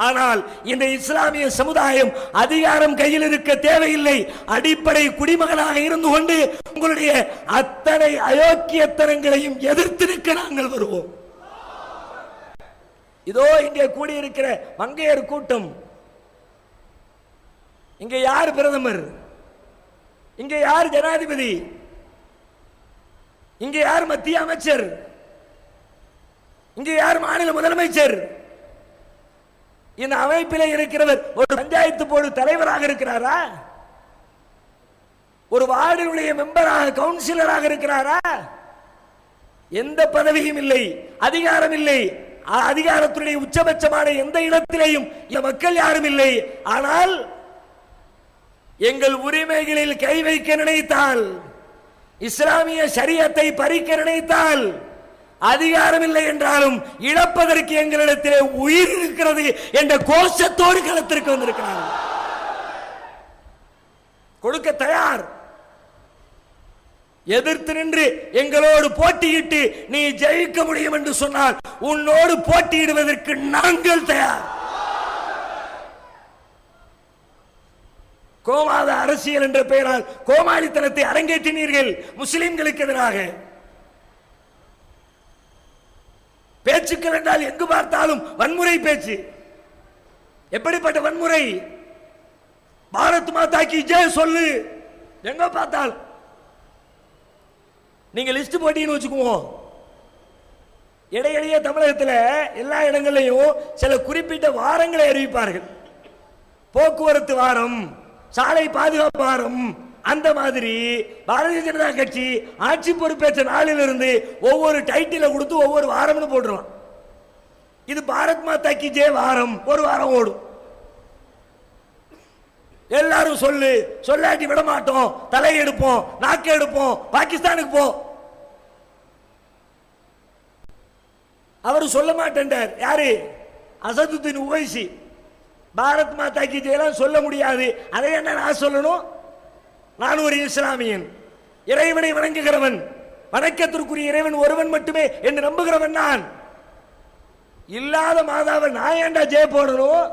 Speaker 1: ஆனால் இந்த இஸ்லாமிய சமுதாயம் அதிகாரம் கையில் இருக்க தேவையில்லை. அடிப்படை குடிமகனாக இருந்து கொண்டு உங்களுடைய அத்தனை அயோக்கியத்தனங்களையும் எதிர்த்து நிற்க நாங்கள் வருவோம். இதோ இங்கே கூடியிருக்கிற மங்கையர் கூட்டம். இங்கே யார் பிரதமர்? இங்கே யார் ஜனாதிபதி? இங்கே யார் மத்திய அமைச்சர்? இங்கே யார் மாநில முதலமைச்சர்? இந்த அமைப்பில் இருக்கிறவர் ஒரு பஞ்சாயத்து போர்டு தலைவராக இருக்கிறாரா? ஒரு வார்டினுடைய மெம்பராக, கவுன்சிலராக இருக்கிறாரா? எந்த பதவியும் இல்லை, அதிகாரம் இல்லை. அதிகாரத்துடைய உச்சபட்சமான எந்த இடத்திலேயும் இந்த மக்கள் யாரும் இல்லை. ஆனால் எங்கள் உரிமைகளில் கை வைக்க நினைத்தால், இஸ்லாமிய ஷரியத்தை பறிக்க நினைத்தால், அதிகாரம் இல்லை என்றாலும் இழப்பதற்கு எங்களிடத்திலே உயிர் இருக்கிறது என்ற கோஷத்தோடு களத்திற்கு வந்திருக்கிறார்கள். கொடுக்க தயார். எதிர்த்து நின்று எங்களோடு போட்டியிட்டு நீ ஜெயிக்க முடியும் என்று சொன்னால் உன்னோடு போட்டியிடுவதற்கு நாங்கள் தயார். கோமாத அரசியல் என்ற பெயரால் கோமாளித்தனத்தை அரங்கேற்றினீர்கள் முஸ்லிம்களுக்கு எதிராக. பேச்சுக்கள் என்றால் எங்கு பார்த்தாலும் வன்முறை பேச்சு. எப்படிப்பட்ட வன்முறை? பாரத் மாதா கி ஜெய் சொல்லு. எங்க பார்த்தால் நீங்க லிஸ்ட் போட்டீங்கன்னு வச்சுக்குவோம். இடையிடையே தமிழகத்தில் எல்லா இடங்களையும் சில குறிப்பிட்ட வாரங்களை அறிவிப்பார்கள். போக்குவரத்து வாரம், சாலை பாதுகாப்பு வாரம். அந்த மாதிரி பாரதிய ஜனதா கட்சி ஆட்சி பொறுப்பேற்ற நாளிலிருந்து ஒவ்வொரு டைட்டில கொடுத்து ஒவ்வொரு வாரம்னு போட்டுருவான். இது பாரத் மாதா கி ஜெய் வாரம், ஒரு வாரம் ஓடும். எல்லாரும் சொல்லு, சொல்லாட்டி விட மாட்டோம், தலை எடுப்போம், நாக்கு எடுப்போம், பாகிஸ்தானுக்கு போ. அவர் சொல்ல மாட்டேன்டார். யாரு? அசதுத்தீன் உவைசி. பாரத் மாதா கி ஜெயலாம் சொல்ல முடியாது. அதை என்ன நான் சொல்லணும்? நான் ஒரு இஸ்லாமியன், இறைவனை வணங்குகிறவன், வணக்கத்திற்குரிய இறைவன் ஒருவன் மட்டுமே என்று நம்புகிறவன். நான் இல்லாத மாதாவை நான் ஏண்டா ஜெய போடணும்?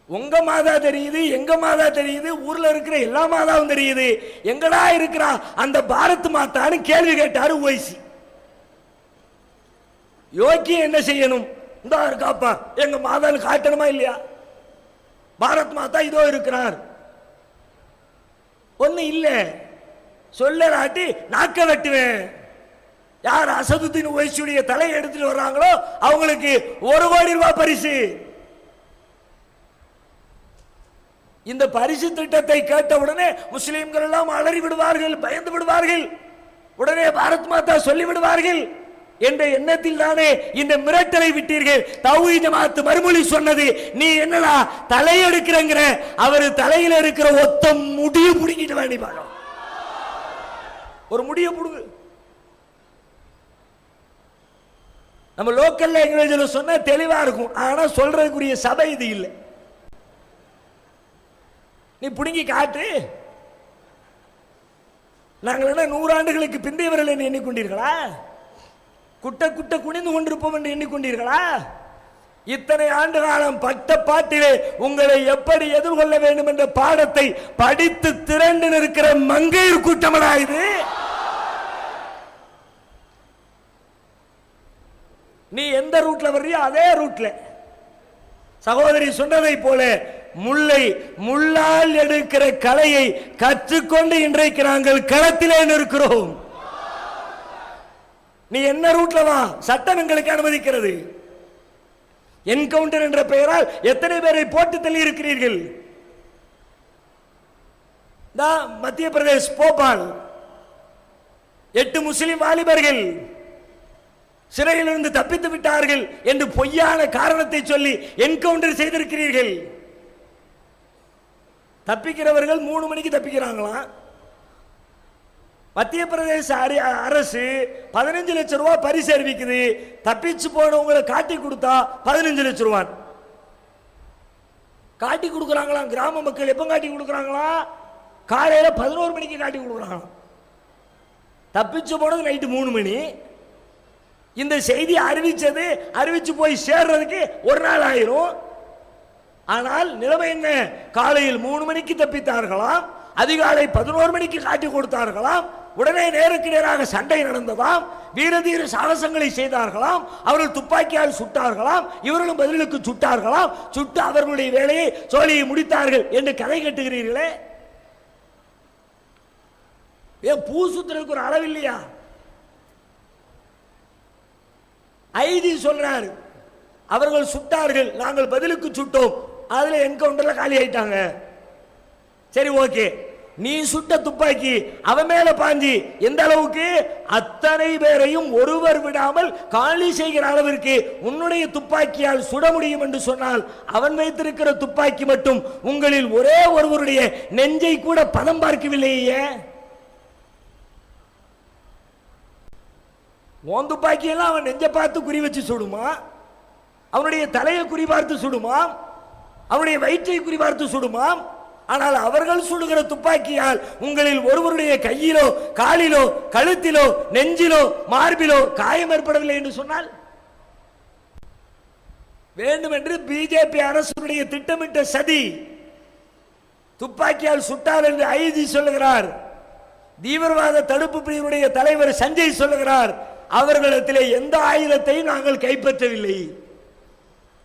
Speaker 1: உங்க மாதா தெரியுது, எங்க மாதா தெரியுது, ஊர்ல இருக்கிற எல்லா மாதாவும் தெரியுது. எங்கடா இருக்கிறா அந்த பாரத் மாதான்னு கேள்வி கேட்டாரு உவைசி. யோக்கியம் என்ன செய்யணும்? இந்த இருக்காப்பா எங்க மாதான்னு காட்டணுமா இல்லையா? பாரத் மாதா இதோ இருக்கிறார். ஒண்ணு இல்ல சொல்லலாட்டி நாக்க வெட்டுவேன். யார் அசதுத்தீன் உவைசியுடைய தலையை எடுத்துட்டு வர்றாங்களோ அவங்களுக்கு 1 கோடி ரூபாய் பரிசு. இந்த பரிசு திட்டத்தை கேட்டவுடனே முஸ்லிம்கள் எல்லாம் அலறி விடுவார்கள், பயந்து விடுவார்கள். உடனே பாரத் மாதா சொல்லி விடுவார்கள் என்ற எண்ணத்தில் தானே இந்த மிரட்டலை விட்டீர்கள். தௌஹீத் ஜமாத் மறுமொழி சொன்னது, நீ என்னடா தலையெடுக்கிறங்கிற? அவர் தலையில இருக்கிற ஒத்த முடிய புடுங்கிட்டு வேண்டி பாரு. ஒரு முடிய புடுங்கு. நம்ம லோக்கல் லாங்குவேஜ்ல சொன்னா தெளிவா இருக்கும். ஆனா சொல்றதுக்குரிய சபை இது இல்லை. நீ புடுங்கி காட்டு. நாங்கள் என்ன 100 ஆண்டுகளுக்கு பிந்தையவர்கள் என்று எண்ணிக்கொண்டீர்களா? குட்ட குட்ட குனிந்து கொண்டிருப்போம் என்று எண்ணிக்கொண்டீர்களா? இத்தனை ஆண்டு காலம் பட்ட பாட்டிலே உங்களை எப்படி எதிர்கொள்ள வேண்டும் என்ற பாடத்தை படித்து திரண்டு நிற்கிற மங்கையர் கூட்டமடா இது. நீ எந்த ரூட்ல வர்றியோ அதே ரூட்ல சகோதரி சொன்னதை போல முல்லை முள்ளால் எடுக்கிற கலையை கற்றுக்கொண்டு இன்றைக்கு நாங்கள் களத்திலே நிற்கிறோம். நீ என்ன ரூட்ல வா, சட்டம் எங்களுக்கு அனுமதிக்கிறது. என்கவுண்டர் என்ற பெயரால் எத்தனை பேரை போட்டு தள்ளி இருக்கிறீர்கள்? மத்திய பிரதேஷ் போபால் 8 முஸ்லிம் வாலிபர்கள் சிறையிலிருந்து தப்பித்து விட்டார்கள் என்று பொய்யான காரணத்தை சொல்லி என்கவுண்டர் செய்திருக்கிறீர்கள். தப்பிக்கிறவர்கள் 3 மணிக்கு தப்பிக்கிறாங்களாம். மத்திய பிரதேச அரசு 15 லட்சம் ரூபாய் பரிசு அறிவிக்குது. தப்பிச்சு போனவங்களை காட்டி கொடுத்தா 15 லட்சம் ரூபாய் காட்டி கொடுக்குறாங்களாம். கிராம மக்கள் எப்ப காட்டி கொடுக்குறாங்களா? காலையில 11 மணிக்கு காட்டி கொடுக்குறாங்களாம். தப்பிச்சு போனது நைட்டு 3 மணி. இந்த செய்தி அறிவிச்சு போய் சேர்றதுக்கு 1 நாள் ஆயிரும். ஆனால் நிலைமை என்ன? காலையில் 3 மணிக்கு தப்பித்தார்களாம், அதிகாலை 11 மணிக்கு காட்டி கொடுத்தார்களாம். உடனே நேருக்கு நேராக சண்டை நடந்ததாம். வீரதீர சாகசங்களை செய்தார்களாம். அவர்கள் துப்பாக்கியால் சுட்டார்களாம், இவர்களும் பதிலுக்கு சுட்டார்களாம். சுட்டு அவர்களுடைய வேலையை சோழியை முடித்தார்கள் என்று கதை கட்டுகிறீர்களே. ஏன் பூ சுத்துறதுக்கு ஒரு அளவில்லையா? ஐஜி சொல்றாரு, அவர்கள் சுட்டார்கள், நாங்கள் பதிலுக்கு சுட்டோம், அதுல என்கவுண்டர்ல காலி ஆயிட்டாங்க. சரி, ஓகே. நீ சுட்ட துப்பாக்கி அவன் மேல பாஞ்சி எந்த அளவுக்கு? அத்தனை பேரையும் ஒருவர் விடாமல் காலி செய்கிற அளவிற்கு உன்னுடைய துப்பாக்கியால் சுட முடியும் என்று சொன்னால், அவன் வைத்திருக்கிற துப்பாக்கி மட்டும் உங்களில் ஒரே ஒருவருடைய நெஞ்சை கூட பதம் பார்க்கவில்லையே. உன் துப்பாக்கி எல்லாம் அவன் நெஞ்சை பார்த்து குறி வச்சு சுடுமா? அவனுடைய தலையை குறி பார்த்து சுடுமாம், அவனுடைய வயிற்றை குறி பார்த்து சுடுமாம். ஆனால் அவர்கள் சுடுகிற துப்பாக்கியால் உங்களில் ஒருவருடைய கையிலோ காலிலோ கழுத்திலோ நெஞ்சிலோ மார்பிலோ காயம் ஏற்படவில்லை என்று சொன்னால், வேண்டுமென்று பிஜேபி அரசுடைய திட்டமிட்ட சதி. துப்பாக்கியால் சுட்டார் என்று ஐஜி சொல்லுகிறார். தீவிரவாத தடுப்பு பிரிவினுடைய தலைவர் சஞ்சய் சொல்லுகிறார், அவர்களிடத்திலே எந்த ஆயுதத்தையும் நாங்கள் கைப்பற்றவில்லை.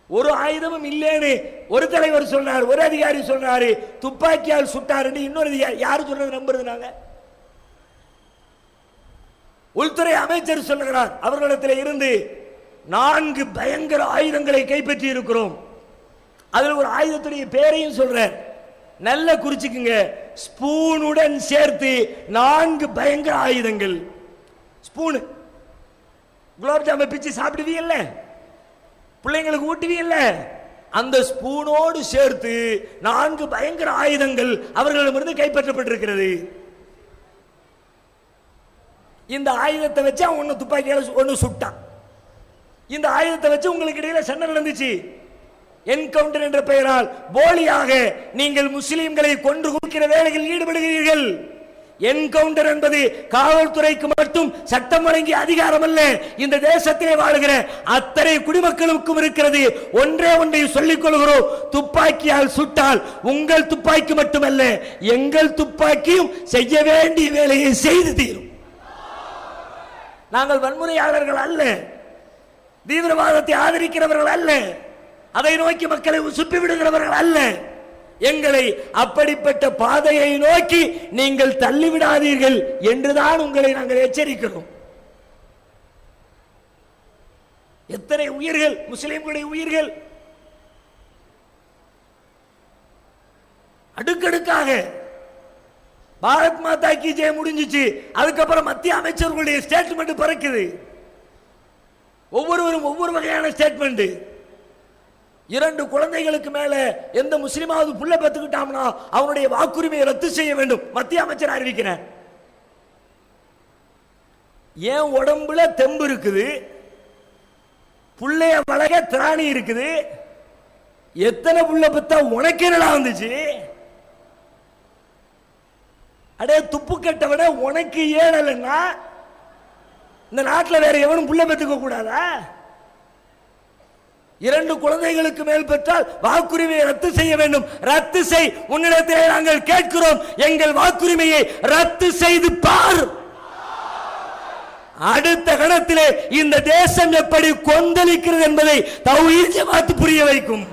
Speaker 1: ஒரு ஆயுதமும் இல்லைன்னு ஒரு தலைவர் சொன்னார், ஒரு அதிகாரி சொன்னாரு, துப்பாக்கியால் சுட்டார். இன்னொரு அதிகாரி யாரு சொல்றது நம்புறது? நாங்க உள்துறை அமைச்சர் சொல்லுகிறார், அவர்களிடத்தில் இருந்து 4 பயங்கர ஆயுதங்களை கைப்பற்றி இருக்கிறோம். அதில் ஒரு ஆயுதத்துடைய பேரையும் சொல்றார், நல்ல குறிச்சுக்குங்க, ஸ்பூனுடன் சேர்த்து 4 பயங்கர ஆயுதங்கள். ஸ்பூனு குலாப் ஜாம பிச்சு சாப்பிடுவீங்கல்ல, பிள்ளைங்களுக்கு ஊட்டுவீங்கல்ல, அந்த ஸ்பூனோடு சேர்த்து 4 பயங்கர ஆயுதங்கள் அவர்களிடமிருந்து கைப்பற்றப்பட்டிருக்கிறது. இந்த ஆயுதத்தை வச்சு அவன் ஒன்னு துப்பாக்கியால ஒன்னு சுட்டான். இந்த ஆயுதத்தை வச்சு உங்களுக்கு இடையில சண்டை நடந்துச்சு. என்கவுண்டர் என்ற பெயரால் போலியாக நீங்கள் முஸ்லிம்களை கொன்று குவிக்கிற வேலையில் ஈடுபடுகிறீர்கள். என்கவுண்டர் என்பது காவல்துறைக்கு மட்டும் சட்டம் வழங்கிய அதிகாரம் அல்ல, இந்த தேசத்திலே வாழ்கிற அத்தனை குடிமக்களுக்கும் இருக்கிறது. ஒன்றே ஒன்றை சொல்லிக் கொள்கிறோம், துப்பாக்கியால் சுட்டால் உங்கள் துப்பாக்கி மட்டுமல்ல, எங்கள் துப்பாக்கியும் செய்ய வேண்டிய வேலையை செய்து தீரும். நாங்கள் வன்முறையாளர்கள் அல்ல, தீவிரவாதத்தை ஆதரிக்கிறவர்கள் அல்ல, அதை நோக்கி மக்களை சுப்பி விடுகிறவர்கள் அல்ல. எங்களை அப்படிப்பட்ட பாதையை நோக்கி நீங்கள் தள்ளிவிடாதீர்கள் என்றுதான் உங்களை நாங்கள் எச்சரிக்கிறோம். எத்தனை உயிர்கள், முஸ்லிம்களுடைய உயிர்கள் அடுக்கடுக்காக. பாரத் மாதா கி ஜெய் முடிஞ்சிச்சு, அதுக்கப்புறம் மத்திய அமைச்சர்களுடைய ஸ்டேட்மெண்ட் பிறக்குது. ஒவ்வொருவரும் ஒவ்வொரு வகையான ஸ்டேட்மெண்ட். 2 குழந்தைகளுக்கு மேல எந்த முஸ்லிமாவது புள்ள பெற்றுக்கிட்டாம்னா அவனுடைய வாக்குரிமையை ரத்து செய்ய வேண்டும், மத்திய அமைச்சர் அறிவிக்கிறார். ஏன் உடம்புல தெம்பு இருக்குது, புள்ளைய வளக திராணி இருக்குது, எத்தனை புள்ள பெத்தா உனக்கு என்னடா வந்துச்சு? அடே துப்பு கட்ட விட உனக்கு ஏழலைன்னா இந்த நாட்டில் வேற எவனும் புள்ள பெற்றுக்க கூடாதா? 2 குழந்தைகளுக்கு மேல் பெற்றால் வாக்குரிமையை ரத்து செய்ய வேண்டும். ரத்து செய், உன்னிடத்திலே நாங்கள் கேட்கிறோம், எங்கள் வாக்குரிமையை ரத்து செய்து பார். அடுத்த கணத்திலே இந்த தேசம் எப்படி கொந்தளிக்கிறது என்பதை தௌஹீத் ஜமாத் புரிய வைக்கும்.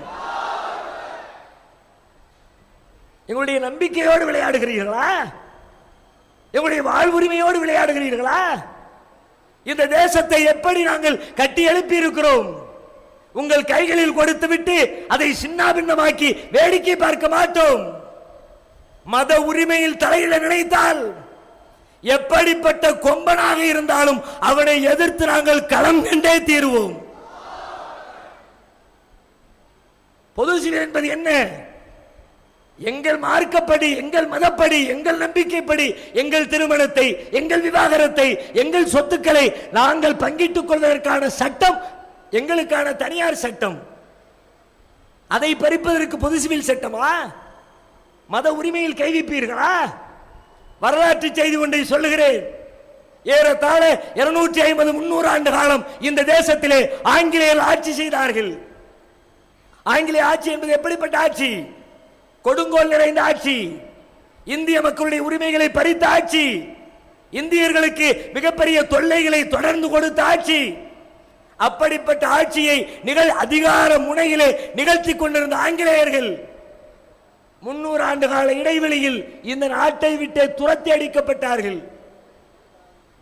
Speaker 1: எங்களுடைய நம்பிக்கையோடு விளையாடுகிறீர்களா? எங்களுடைய வாழ்வுரிமையோடு விளையாடுகிறீர்களா? இந்த தேசத்தை எப்படி நாங்கள் கட்டி எழுப்பி இருக்கிறோம்? உங்கள் கைகளில் கொடுத்து விட்டு அதை சின்னாபின்னமாக்கி வேடிக்கை பார்க்க மாட்டோம். மத உரிமையில் தலையிட நினைத்தால் எப்படிப்பட்ட கொம்பனாக இருந்தாலும் அவனை எதிர்த்து நாங்கள் களம் கண்டே தீருவோம். பொது சிவில் என்பது என்ன? எங்கள் மார்க்கப்படி, எங்கள் மதப்படி, எங்கள் நம்பிக்கைப்படி எங்கள் திருமணத்தை, எங்கள் விவாகரத்தை, எங்கள் சொத்துக்களை நாங்கள் பங்கிட்டுக் கொள்வதற்கான சட்டம் எங்களுக்கான தனியார் சட்டம். அதை பறிப்பதற்கு பொது சிவில் சட்டமா? மத உரிமையில் கை வைப்பீர்களா? வரலாற்று செய்தி ஒன்றை சொல்லுகிறேன். ஏறத்தாழ 250-300 ஆண்டு காலம் இந்த தேசத்திலே ஆங்கிலேயர்கள் ஆட்சி செய்தார்கள். ஆங்கிலேய ஆட்சி என்பது எப்படிப்பட்ட ஆட்சி? கொடுங்கோல் நிறைந்த ஆட்சி, இந்திய மக்களுடைய உரிமைகளை பறித்த ஆட்சி, இந்தியர்களுக்கு மிகப்பெரிய தொல்லைகளை தொடர்ந்து கொடுத்த ஆட்சி. அப்படிப்பட்ட ஆட்சியை அதிகார முனையிலே நிகழ்த்தி கொண்டிருந்த ஆங்கிலேயர்கள் 300 ஆண்டு கால இடைவெளியில் இந்த நாட்டை விட்டு துரத்தி அடிக்கப்பட்டார்கள்.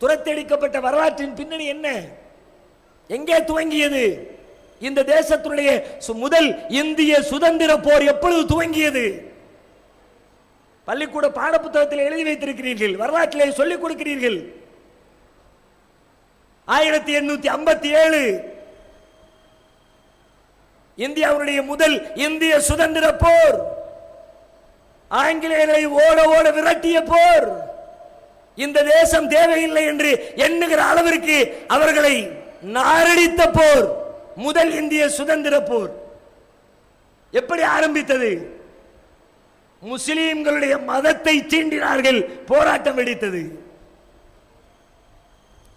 Speaker 1: துரத்தி அடிக்கப்பட்ட வரலாற்றின் பின்னணி என்ன? எங்கே துவங்கியது? இந்த தேசத்துடைய முதல் இந்திய சுதந்திர போர் எப்பொழுது துவங்கியது? பள்ளிக்கூட பாட புத்தகத்தில் எழுதி வைத்திருக்கிறீர்கள், வரலாற்றிலே சொல்லிக் கொடுக்கிறீர்கள். 1857 இந்தியாவுடைய முதல் இந்திய சுதந்திர போர், ஆங்கிலேயரை ஓட ஓட விரட்டிய போர். இந்த தேசம் தேவையில்லை என்று எண்ணுகிற அளவிற்கு அவர்களை நாரடித்த போர், முதல் இந்திய சுதந்திர போர். எப்படி ஆரம்பித்தது? முஸ்லிம்களுடைய மதத்தை தீண்டினார்கள், போராட்டம் வெடித்தது.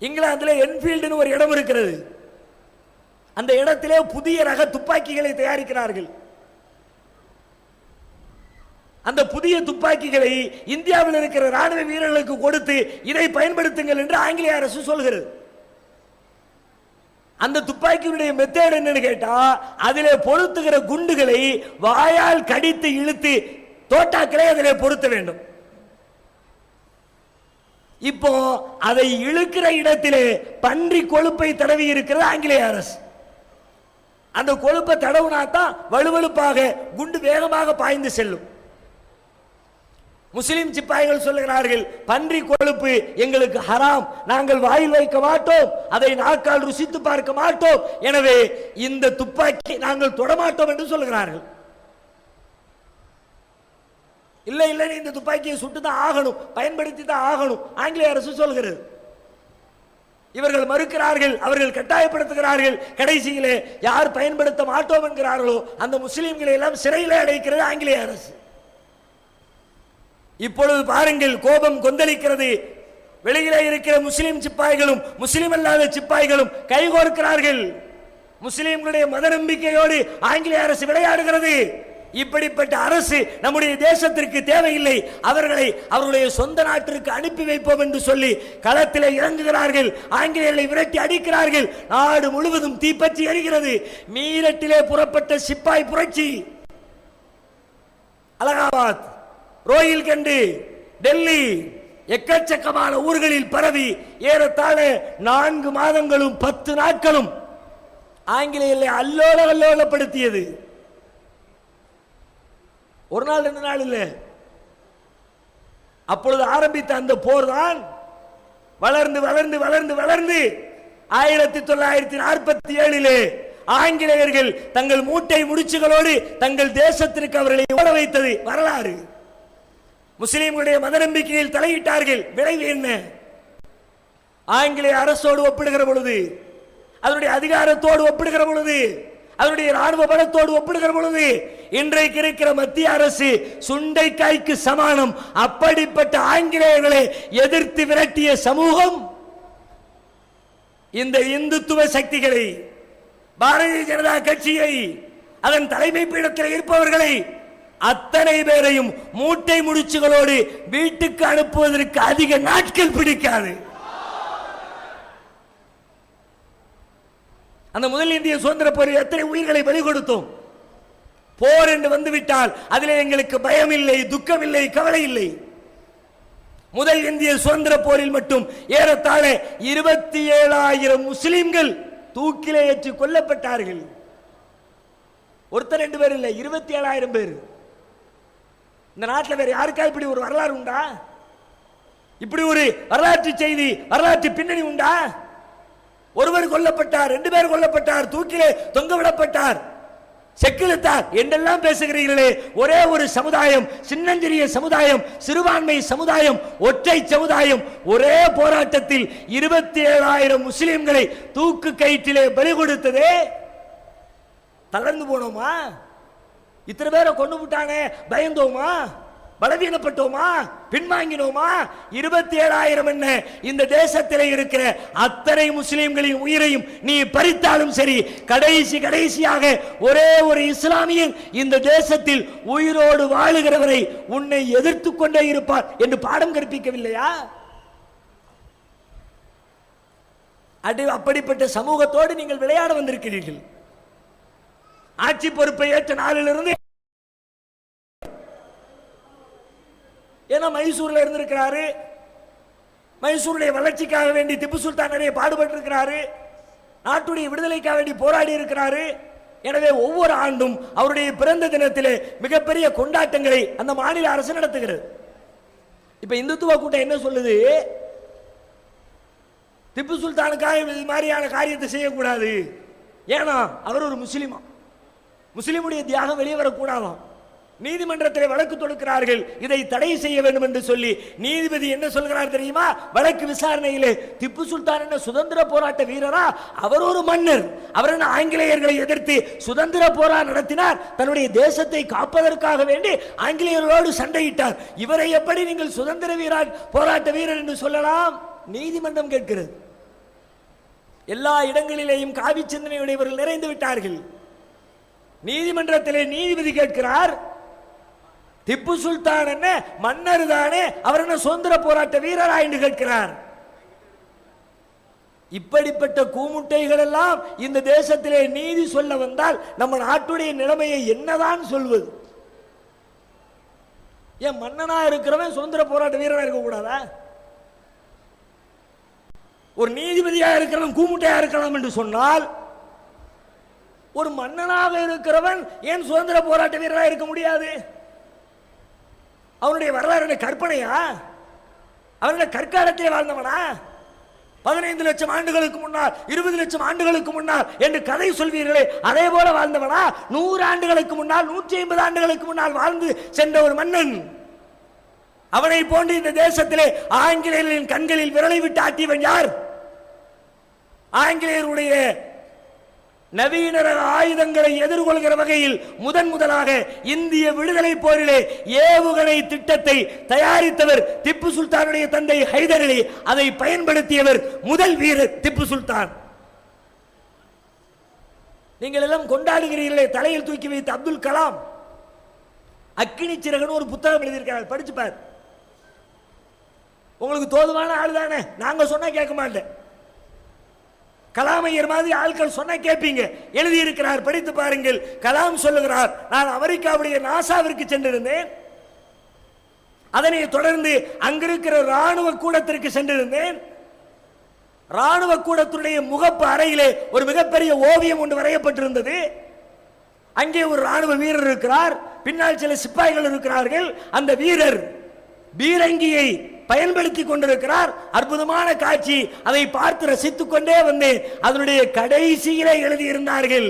Speaker 1: இங்கிலாந்தில் என்ஃபீல்டு ஒரு இடம் இருக்கிறது. அந்த இடத்திலே புதிய ரக துப்பாக்கிகளை தயாரிக்கிறார்கள். அந்த புதிய துப்பாக்கிகளை இந்தியாவில் இருக்கிற ராணுவ வீரர்களுக்கு கொடுத்து இதை பயன்படுத்துங்கள் என்று ஆங்கிலேய அரசு சொல்கிறது. அந்த துப்பாக்கியுடைய மெத்தேட் என்னன்னு கேட்டா, அதிலே பொருத்துகிற குண்டுகளை வாயால் கடித்து இழுத்து தோட்டாக்களை அதிலே பொருத்த வேண்டும். இப்போ அதை இழுக்கிற இடத்திலே பன்றி கொழுப்பை தடவி இருக்கிறது ஆங்கிலேய அரசு. அந்த கொழுப்பை தடவுனா தான் வலுவழுப்பாக குண்டு வேகமாக பாய்ந்து செல்லும். முஸ்லிம் சிப்பாய்கள் சொல்லுகிறார்கள், பன்றி கொழுப்பு எங்களுக்கு ஹராம், நாங்கள் வாயில் வைக்க மாட்டோம், அதை நாக்கால் ருசித்து பார்க்க மாட்டோம், எனவே இந்த துப்பாக்கி நாங்கள் தொடமாட்டோம் என்று சொல்லுகிறார்கள். இல்லை இல்லை, இந்த துப்பாக்கியை சுட்டு தான் ஆகணும், பயன்படுத்தி தான் ஆகணும் ஆங்கிலேய அரசு சொல்கிறது. இவர்கள் மறுக்கிறார்கள், அவர்கள் கட்டாயப்படுத்துகிறார்கள். கடைசியிலே யார் பயன்படுத்த மாட்டோம் என்கிறார்களோ அந்த முஸ்லிம்களை எல்லாம் சிறையிலே அடைக்கிறது ஆங்கிலேய அரசு. இப்பொழுது பாருங்கள், கோபம் கொந்தளிக்கிறது. வெளியிலே இருக்கிற முஸ்லிம் சிப்பாய்களும் முஸ்லிம் அல்லாத சிப்பாய்களும் கைகோர்க்கிறார்கள். முஸ்லிம்களுடைய மத நம்பிக்கையோடு ஆங்கிலேய அரசு விளையாடுகிறது. இப்படிப்பட்ட அரசு நம்முடைய தேசத்திற்கு தேவையில்லை, அவர்களை அவருடைய சொந்த நாட்டிற்கு அனுப்பி வைப்போம் என்று சொல்லி களத்தில் இறங்குகிறார்கள். ஆங்கிலேயர்களை விரட்டி அடிக்கிறார்கள். நாடு முழுவதும் தீப்பற்றி எரிகிறது. மீரட்டிலே புறப்பட்ட சிப்பாய் புரட்சி அலகாபாத், ரோஹில்கண்டு, டெல்லி, எக்கச்சக்கமான ஊர்களில் பரவி ஏறத்தாழ 4 மாதங்களும் 10 நாட்களும் ஆங்கிலேயர்களை அல்லோலப்படுத்தியது. ஒரு நாள் 2 நாள் இல்லை. அப்பொழுது ஆரம்பித்த அந்த போர் தான் வளர்ந்து வளர்ந்து வளர்ந்து வளர்ந்து 1947 ஆங்கிலேயர்கள் தங்கள் மூட்டை முடிச்சுகளோடு தங்கள் தேசத்திற்கு அவர்களை ஓட வைத்தது வரலாறு. முஸ்லிம்களுடைய மத நம்பிக்கையில் தலையிட்டார்கள். விளைவு என்ன? ஆங்கிலேய அரசோடு ஒப்பிடுகிற பொழுது, அதனுடைய அதிகாரத்தோடு ஒப்பிடுகிற பொழுது, அதனுடைய ராணுவ பலத்தோடு ஒப்பிடுகிற பொழுது இன்றைக்கு இருக்கிற மத்திய அரசு சுண்டைக்காய்க்கு சமானம். அப்படிப்பட்ட ஆங்கிலேயர்களை எதிர்த்து விரட்டிய சமூகம் இந்த இந்துத்துவ சக்திகளை, பாரதிய ஜனதா கட்சியை, அதன் தலைமை பீடத்தில் இருப்பவர்களை அத்தனை பேரையும் மூட்டை முடிச்சுகளோடு வீட்டுக்கு அனுப்புவதற்கு அதிக நாட்கள் பிடிக்காது. அந்த முதல் இந்திய சுதந்திர போரில் எத்தனை உயிர்களை பலி கொடுத்தோம். போர் என்று வந்துவிட்டால் அதில் எங்களுக்கு பயம் இல்லை, துக்கம் இல்லை, கவலை இல்லை. முதல் இந்திய சுதந்திர போரில் மட்டும் ஏறத்தாழ 27,000 முஸ்லிம்கள் தூக்கிலே ஏற்றி கொல்லப்பட்டார்கள். ஒருத்தர் 2 பேர் இல்லை, 27,000 பேர். இந்த நாட்டில் வேற யாருக்கா இப்படி ஒரு வரலாறு உண்டா? இப்படி ஒரு வரலாற்று செய்தி, வரலாற்று பின்னணி உண்டா? ஒருவர் கொல்லப்பட்டார், 2 பேர் கொல்லப்பட்டார், தூக்கிலே தொங்கவிடப்பட்டார், செக்கிழுத்தார் என்றெல்லாம் பேசுகிறீர்களே. ஒரே ஒரு சமுதாயம், சின்னஞ்சிறிய சமுதாயம், சிறுபான்மை சமுதாயம், ஒற்றை சமுதாயம் ஒரே போராட்டத்தில் 27,000 முஸ்லிம்களை தூக்கு கயிற்றிலே பலி கொடுத்ததே. தளர்ந்து போனோமா? இத்தனை பேரை கொண்டு விட்டானே பயந்தோமா? பலவீனப்பட்டோமா? பின்வாங்கினோமா? 27,000 என்ன, இந்த தேசத்திலே இருக்கிற அத்தனை முஸ்லிம்களின் உயிரையும் நீ பறித்தாலும் சரி, கடைசியாக ஒரே ஒரு இஸ்லாமியன் இந்த தேசத்தில் உயிரோடு வாழுகிறவரை உன்னை எதிர்த்து கொண்டே இருப்பார் என்று பாடம் கற்பிக்கவில்லையா? அப்படிப்பட்ட சமூகத்தோடு நீங்கள் விளையாட வந்திருக்கிறீர்கள். ஆட்சி பொறுப்பை ஏற்ற நாளிலிருந்து, ஏன்னா மைசூர்ல இருந்திருக்கிறாரு, மைசூருடைய வளர்ச்சிக்காக வேண்டி திப்பு சுல்தான் நிறைய பாடுபட்டு இருக்கிறாரு, நாட்டுடைய விடுதலைக்காக வேண்டி போராடி இருக்கிறாரு. எனவே ஒவ்வொரு ஆண்டும் அவருடைய பிறந்த தினத்திலே மிகப்பெரிய கொண்டாட்டங்களை அந்த மாநில அரசு நடத்துகிறது. இப்ப இந்துத்துவ கூட்டம் என்ன சொல்லுது? திப்பு சுல்தானுக்காக இது மாதிரியான காரியத்தை செய்யக்கூடாது, ஏன்னா அவர் ஒரு முஸ்லிமா, முஸ்லிமுடைய தியாகம் வெளியே வரக்கூடாதாம். நீதிமன்றத்தில் வழக்கு தொடுக்கிறார்கள், இதை தடை செய்ய வேண்டும் என்று சொல்லி. நீதிபதி என்ன சொல்கிறார் தெரியுமா? வழக்கு விசாரணையிலே திப்பு சுல்தான் என்ன சுதந்திர போராட்ட வீரரா? அவர் ஒரு மன்னர். அவர் என்ன ஆங்கிலேயர்களை எதிர்த்து சுதந்திர போராட்டம் நடத்தினார், தன்னுடைய தேசத்தை காப்பதற்காக வேண்டி ஆங்கிலேயர்களோடு சண்டையிட்டார். இவரை எப்படி நீங்கள் சுதந்திர போராட்ட வீரர் என்று சொல்லலாம்? நீதிமன்றம் கேட்கிறது. எல்லா இடங்களிலேயும் காவி சிந்தனையுடையவர்கள் நிறைந்து விட்டார்கள். நீதிமன்றத்திலே நீதிபதி கேட்கிறார், திப்பு சுல்தான் என்ன மன்னர் தானே, அவர் என்ன சுதந்திர போராட்ட வீரரா என்று கேட்கிறார். இப்படிப்பட்ட கூமுட்டைகள் எல்லாம் இந்த தேசத்திலே நீதி சொல்ல வந்தால் நம்ம நாட்டுடைய நிலைமையை என்னதான் சொல்வது? ஏன் மன்னனா இருக்கிறவன் சுதந்திர போராட்ட வீரனா இருக்க கூடாதா? ஒரு நீதிபதியா இருக்கிறவன் கூமுட்டையா இருக்கலாம் என்று சொன்னால், ஒரு மன்னனாக இருக்கிறவன் ஏன் சுதந்திர போராட்ட வீரராக இருக்க முடியாது? அவனுடைய வரலாறு கற்பனையா? அவருடைய கற்காலத்திலே வாழ்ந்தவனா? 15 லட்சம் ஆண்டுகளுக்கு முன்னால், 20 லட்சம் ஆண்டுகளுக்கு முன்னால் என்று கதை சொல்வீர்களே, அதே போல வாழ்ந்தவனா? 100 ஆண்டுகளுக்கு முன்னால், 150 ஆண்டுகளுக்கு முன்னால் வாழ்ந்து சென்ற ஒரு மன்னன். அவனை போன்று இந்த தேசத்திலே ஆங்கிலேயர்களின் கண்களில் விரலை விட்டு ஆட்டியவன் யார்? ஆங்கிலேயருடைய நவீன ஆயுதங்களை எதிர்கொள்கிற வகையில் முதலாக இந்திய விடுதலை போரிலே ஏவுகணை திட்டத்தை தயாரித்தவர் திப்பு சுல்தானுடைய தந்தை ஹைதர் அலி. அதை பயன்படுத்தியவர் முதல் வீரர் திப்பு சுல்தான். நீங்கள் எல்லாம் கொண்டாடுகிறீர்களே தலையில் தூக்கி வைத்த அப்துல் கலாம். அக்கினி சிறகுன்னு ஒரு புத்தகம் எழுதியிருக்கிறார், படிச்சு பார். உங்களுக்கு தோதுவான ஆள் தானே, நாங்க சொன்னா கேட்க மாட்டேன். கலாமையர் மாதிரி ஆட்கள் சொன்ன கேட்பீங்க. எழுதியிருக்கிறார், படித்து பாருங்கள். கலாம் சொல்லுகிறார், நான் அமெரிக்காவுடைய நாசாவிற்கு சென்றிருந்தேன். அதனை தொடர்ந்து அங்கிருக்கிற ராணுவ கூடத்திற்கு சென்றிருந்தேன். ராணுவ கூடத்துடைய முகப்பு அறையிலே ஒரு மிகப்பெரிய ஓவியம் ஒன்று வரையப்பட்டிருந்தது. அங்கே ஒரு ராணுவ வீரர் இருக்கிறார், பின்னால் சில சிப்பாய்கள் இருக்கிறார்கள். அந்த வீரர் பீரங்கியை பயன்படுத்தி கொண்டிருக்கிறார். அற்புதமான காட்சி. அதை பார்த்து ரசித்துக் கொண்டே வந்தேன். அதனுடைய கடைசியிலே எழுதியிருந்தார்கள்,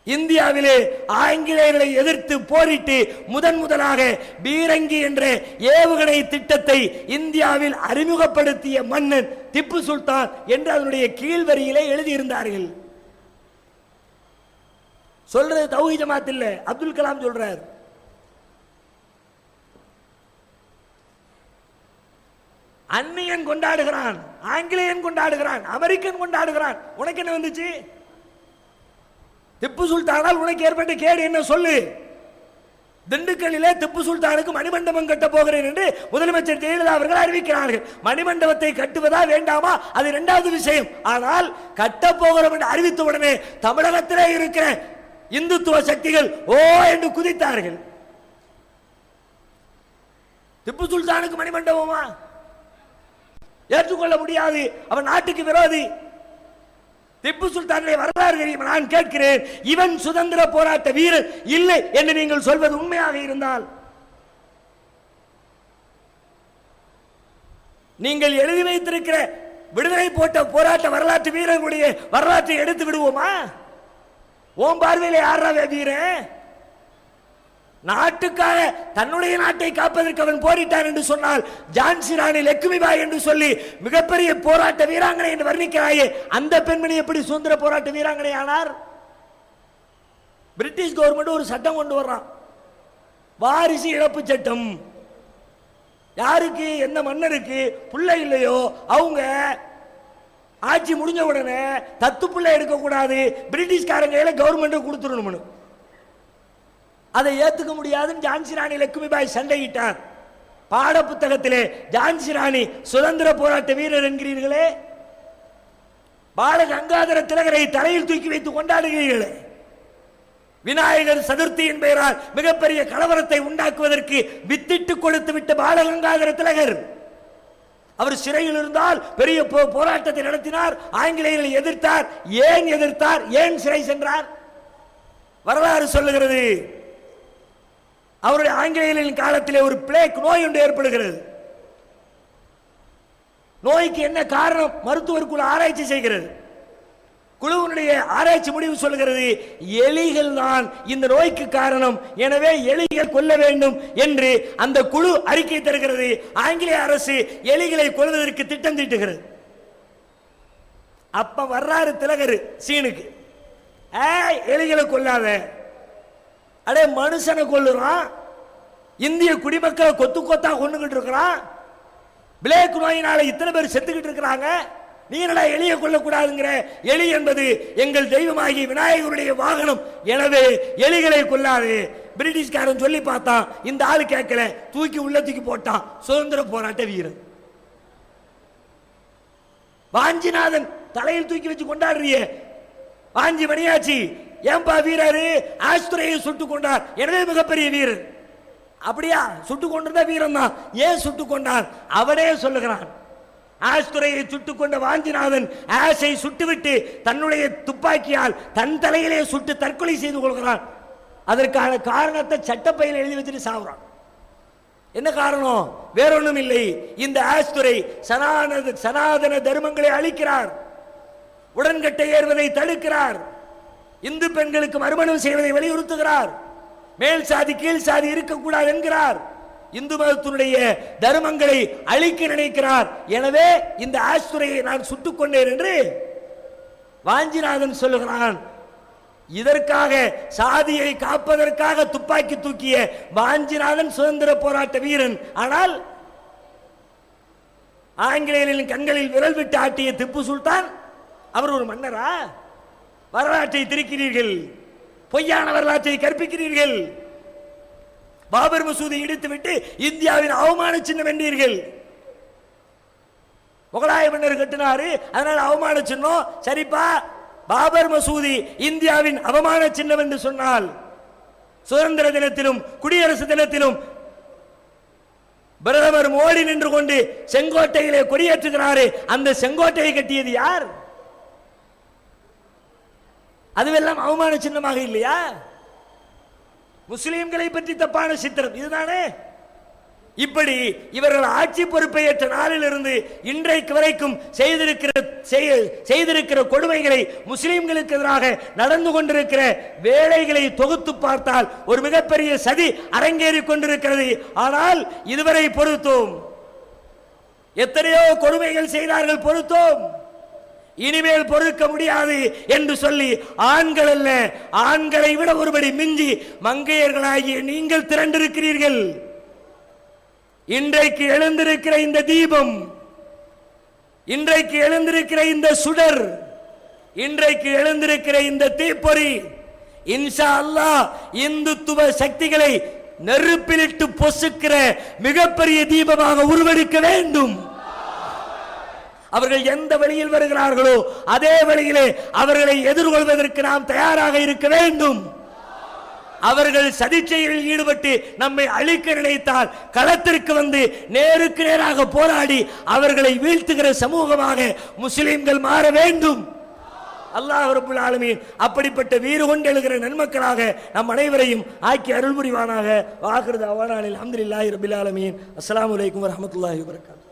Speaker 1: இந்தியாவிலே ஆங்கிலேயர்களை எதிர்த்து போரிட்டு முதலாக பீரங்கி என்ற ஏவுகணை திட்டத்தை இந்தியாவில் அறிமுகப்படுத்திய மன்னன் திப்பு சுல்தான் என்று அதனுடைய கீழ்வரியிலே எழுதியிருந்தார்கள். சொல்றது தௌஹீத் ஜமாத் இல்ல, அப்துல் கலாம் சொல்றார். அந்நியன் கொண்டாடுகிறான், ஆங்கிலேயன் கொண்டாடுகிறான், அமெரிக்கன் கொண்டாடுகிறான். உனக்கு என்ன வந்துச்சு? திப்பு சுல்தானால் உனக்கு ஏற்பட்ட கேடு என்ன சொல்லு? திண்டுக்கல்லிலே திப்பு சுல்தானுக்கு மணிமண்டபம் கட்ட போகிறேன் என்று முதலமைச்சர் ஜெயலலிதா அவர்கள் அறிவிக்கிறார்கள். மணிமண்டபத்தை கட்டுவதா வேண்டாமா அது இரண்டாவது விஷயம். ஆனால் கட்ட போகிறோம் என்று அறிவித்த உடனே தமிழகத்திலே இருக்கிற இந்துத்துவ சக்திகள் ஓ என்று குதித்தார்கள். திப்பு சுல்தானுக்கு மணிமண்டபமா? ஏற்றுக்கொள்ள முடியாது. அவன் நாட்டுக்கு விரோதி. திப்பு சுல்தானுடைய வரலாறு தெரியும். நான் கேட்கிறேன், இவன் சுதந்திர போராட்ட வீரர் இல்லை என்று நீங்கள் சொல்வது உண்மையாக இருந்தால், நீங்கள் எழுதி வைத்திருக்கிற விடுதலை போராட்ட வரலாற்று வீரர்களுடைய வரலாற்றை எடுத்து விடுவோமா? ஓம் பார்வையிலே யாரா வீரன்? நாட்டுக்காக தன்னுடைய நாட்டை காப்பதற்கு அவன் போரிட்டான் என்று சொன்னால், ஜான்சி ராணி லட்சுமிபாய் என்று சொல்லி மிகப்பெரிய போராட்ட வீராங்கனை என்று வர்ணிக்கிறாயே, அந்த பெண்மணி எப்படி சுதந்திர போராட்ட வீராங்கனை ஆனார்? பிரிட்டிஷ் கவர்மெண்ட் ஒரு சட்டம் கொண்டு வர்றான், வாரிசு இழப்பு சட்டம். யாருக்கு, எந்த மன்னருக்கு பிள்ளை இல்லையோ அவங்க ஆட்சி முடிஞ்ச உடனே தத்து பிள்ளை எடுக்கக்கூடாது, பிரிட்டிஷ்காரங்க கவர்மெண்ட் கொடுத்துடணும். அதை ஏத்துக்க முடியாதுன்னு ஜான்சி ராணி லட்சுமிபாய் சண்டையிட்டார். பாட புத்தகத்திலே ஜான்சி ராணி சுதந்திர போராட்ட வீரர் என்கிறீர்களே, பால கங்காதர திலகரை தலையில் தூக்கி வைத்து கொண்டாடுகிறீர்களே, விநாயகர் சதுர்த்தியின் பெயரால் மிகப்பெரிய கலவரத்தை உண்டாக்குவதற்கு வித்திட்டு கொடுத்து விட்ட பால கங்காதர திலகர் அவர் சிறையில் இருந்தால் பெரிய போராட்டத்தை நடத்தினார், ஆங்கிலேயர்களை எதிர்த்தார். ஏன் எதிர்த்தார்? ஏன் சிறை சென்றார்? வரலாறு சொல்லுகிறது. அவருடைய ஆங்கிலேயர்களின் காலத்திலே ஒரு பிளேக் நோய் ஒன்று ஏற்படுகிறது. நோய்க்கு என்ன காரணம்? மருத்துவர் குழு ஆராய்ச்சி செய்கிறது. குழுவினுடைய ஆராய்ச்சி முடிவு சொல்கிறது, எலிகள் தான் இந்த நோய்க்கு காரணம், எனவே எலிகள் கொல்ல வேண்டும் என்று அந்த குழு அறிக்கை தருகிறது. ஆங்கிலேய அரசு எலிகளை கொல்வதற்கு திட்டம் தீட்டுகிறது. அப்ப வர்றாரு திலகர் சீனுக்கு, எலிகளை கொல்லாத, அடே மனுஷனை கொல்லுறான், இந்திய குடிமக்களை கொத்து கொத்தா கொண்டுகிட்டு இருக்கிறான், பிளேக் நோயினால இத்தனை பேர் செத்துக்கிட்டு இருக்கிறாங்க, நீ என்னடா எலியை கொல்லக்கூடாதுங்கிற? எலி என்பது எங்கள் தெய்வமாகி விநாயகருடைய வாகனம், எனவே எலிகளை கொல்லாது. பிரிட்டிஷ்காரன் சொல்லி பார்த்தான், இந்த ஆளு கேட்கல, தூக்கி உள்ள தூக்கி போட்டான். சுதந்திர போராட்ட வீரர். வாஞ்சிநாதன் தலையில் தூக்கி வச்சு கொண்டாடுறிய, வாஞ்சி மணியாச்சி ஏன்பா வீரரு ஆஸ்துரையை சுட்டு கொண்டார், எனவே மிகப்பெரிய வீரர். அப்படியா? சுட்டு கொண்டிருந்தா வீரம் தான். ஏன் சுட்டு கொண்டான்? அவனே சொல்லுகிறான், ஆஸ்துரையை சுட்டுக் கொண்ட வாஞ்சிநாதன் ஆசை சுட்டுவிட்டு தன்னுடைய துப்பாக்கியால் தன் தலையிலே சுட்டு தற்கொலை செய்து கொள்கிறான். அதற்கான காரணத்தை சட்டப்பையில் எழுதி வச்சுட்டு சாவுறான். என்ன காரணம்? வேறொன்றும் இல்லை. இந்த ஆஸ்துரை சனாதன தர்மங்களை அழிக்கிறார், உடன்கட்டை ஏறுவதை தடுக்கிறார், இந்து பெண்களுக்கு மறுமணம் செய்வதை வலியுறுத்துகிறார், மேல் சாதி கீழ் சாதி இருக்கக்கூடாது என்கிறார், இந்து மதத்தினுடைய தர்மங்களை அழிக்க நினைக்கிறார். எனவே இந்த ஆஸ்துரையை நான் சுட்டுக் கொண்டேன் என்று வாஞ்சிநாதன் சொல்லுகிறான். இதற்காக சாதியை காப்பதற்காக துப்பாக்கி தூக்கிய வாஞ்சிநாதன் சுதந்திர போராட்ட வீரன். ஆனால் ஆங்கிலேயர்களின் கண்களில் விரல் விட்டு ஆட்டிய திப்பு சுல்தான் அவர் ஒரு மன்னரா? வரலாற்றை திரிக்கிறீர்கள், பொய்யான வரலாற்றை கற்பிக்கிறீர்கள். பாபர் மசூதி இடித்துவிட்டு இந்தியாவின் அவமான சின்னம் என்றீர்கள். முகலாய மன்னர் கட்டினாரு, அதனால அவமான சின்னம். சரிப்பா, பாபர் மசூதி இந்தியாவின் அவமான சின்னம் என்று சொன்னால் சுதந்திர தினத்திலும் குடியரசு தினத்திலும் பிரதமர் மோடி நின்று கொண்டு செங்கோட்டையிலே கொடியேற்றுகிறாரு. அந்த செங்கோட்டையை கட்டியது யார்? அதுவெல்லாம் அவமான சின்னமாக இல்லையா? முஸ்லிம்களை பற்றி தப்பான சித்திரம் இதுதானே. இப்படி இவர்கள் ஆட்சி பொறுப்பை ஏற்ற நாளிலிருந்து இன்றைக்கு வரைக்கும் செய்திருக்கிற கொடுமைகளை, முஸ்லிம்களுக்கு எதிராக நடந்து கொண்டிருக்கிற வேலைகளை தொகுத்து பார்த்தால் ஒரு மிகப்பெரிய சதி அரங்கேறி கொண்டிருக்கிறது. ஆனால் இதுவரை பொறுத்தோம், எத்தனையோ கொடுமைகள் செய்தார்கள், பொறுத்தோம், இனிமேல் பொறுக்க முடியாது என்று சொல்லி ஆண்கள் அல்ல, ஆண்களை விட ஒருபடி மிஞ்சி மங்கையர்களாகிய நீங்கள் திரண்டிருக்கிறீர்கள். இன்றைக்கு எழுந்திருக்கிற இந்த தீபம், இன்றைக்கு எழுந்திருக்கிற இந்த சுடர், இன்றைக்கு எழுந்திருக்கிற இந்த தீப்பொறி இன்ஷா அல்லாஹ் இந்துத்துவ சக்திகளை நெருப்பிலிட்டு பொசுக்கிற மிகப்பெரிய தீபமாக உருவெடுக்க வேண்டும். அவர்கள் எந்த வழியில் வருகிறார்களோ அதே வழியிலே அவர்களை எதிர்கொள்வதற்கு நாம் தயாராக இருக்க வேண்டும். அவர்கள் சதிச்செயலில் ஈடுபட்டு நம்மை அழிக்க நினைத்தால் களத்திற்கு வந்து நேருக்கு நேராக போராடி அவர்களை வீழ்த்துகிற சமூகமாக முஸ்லிம்கள் மாற வேண்டும். அல்லாஹ் ரப்பல் ஆலமீன் அப்படிப்பட்ட வீறு கொண்டு எழுகிற நன்மக்களாக நம் அனைவரையும் ஆக்கி அருள் புரிவானாக. வாஹிரு தஅவானா அல்ஹம்துலில்லாஹி ரப்பில் ஆலமீன். அஸ்ஸலாமு அலைக்கும் வரஹ்மத்துல்லாஹி வபரகாத்துஹு.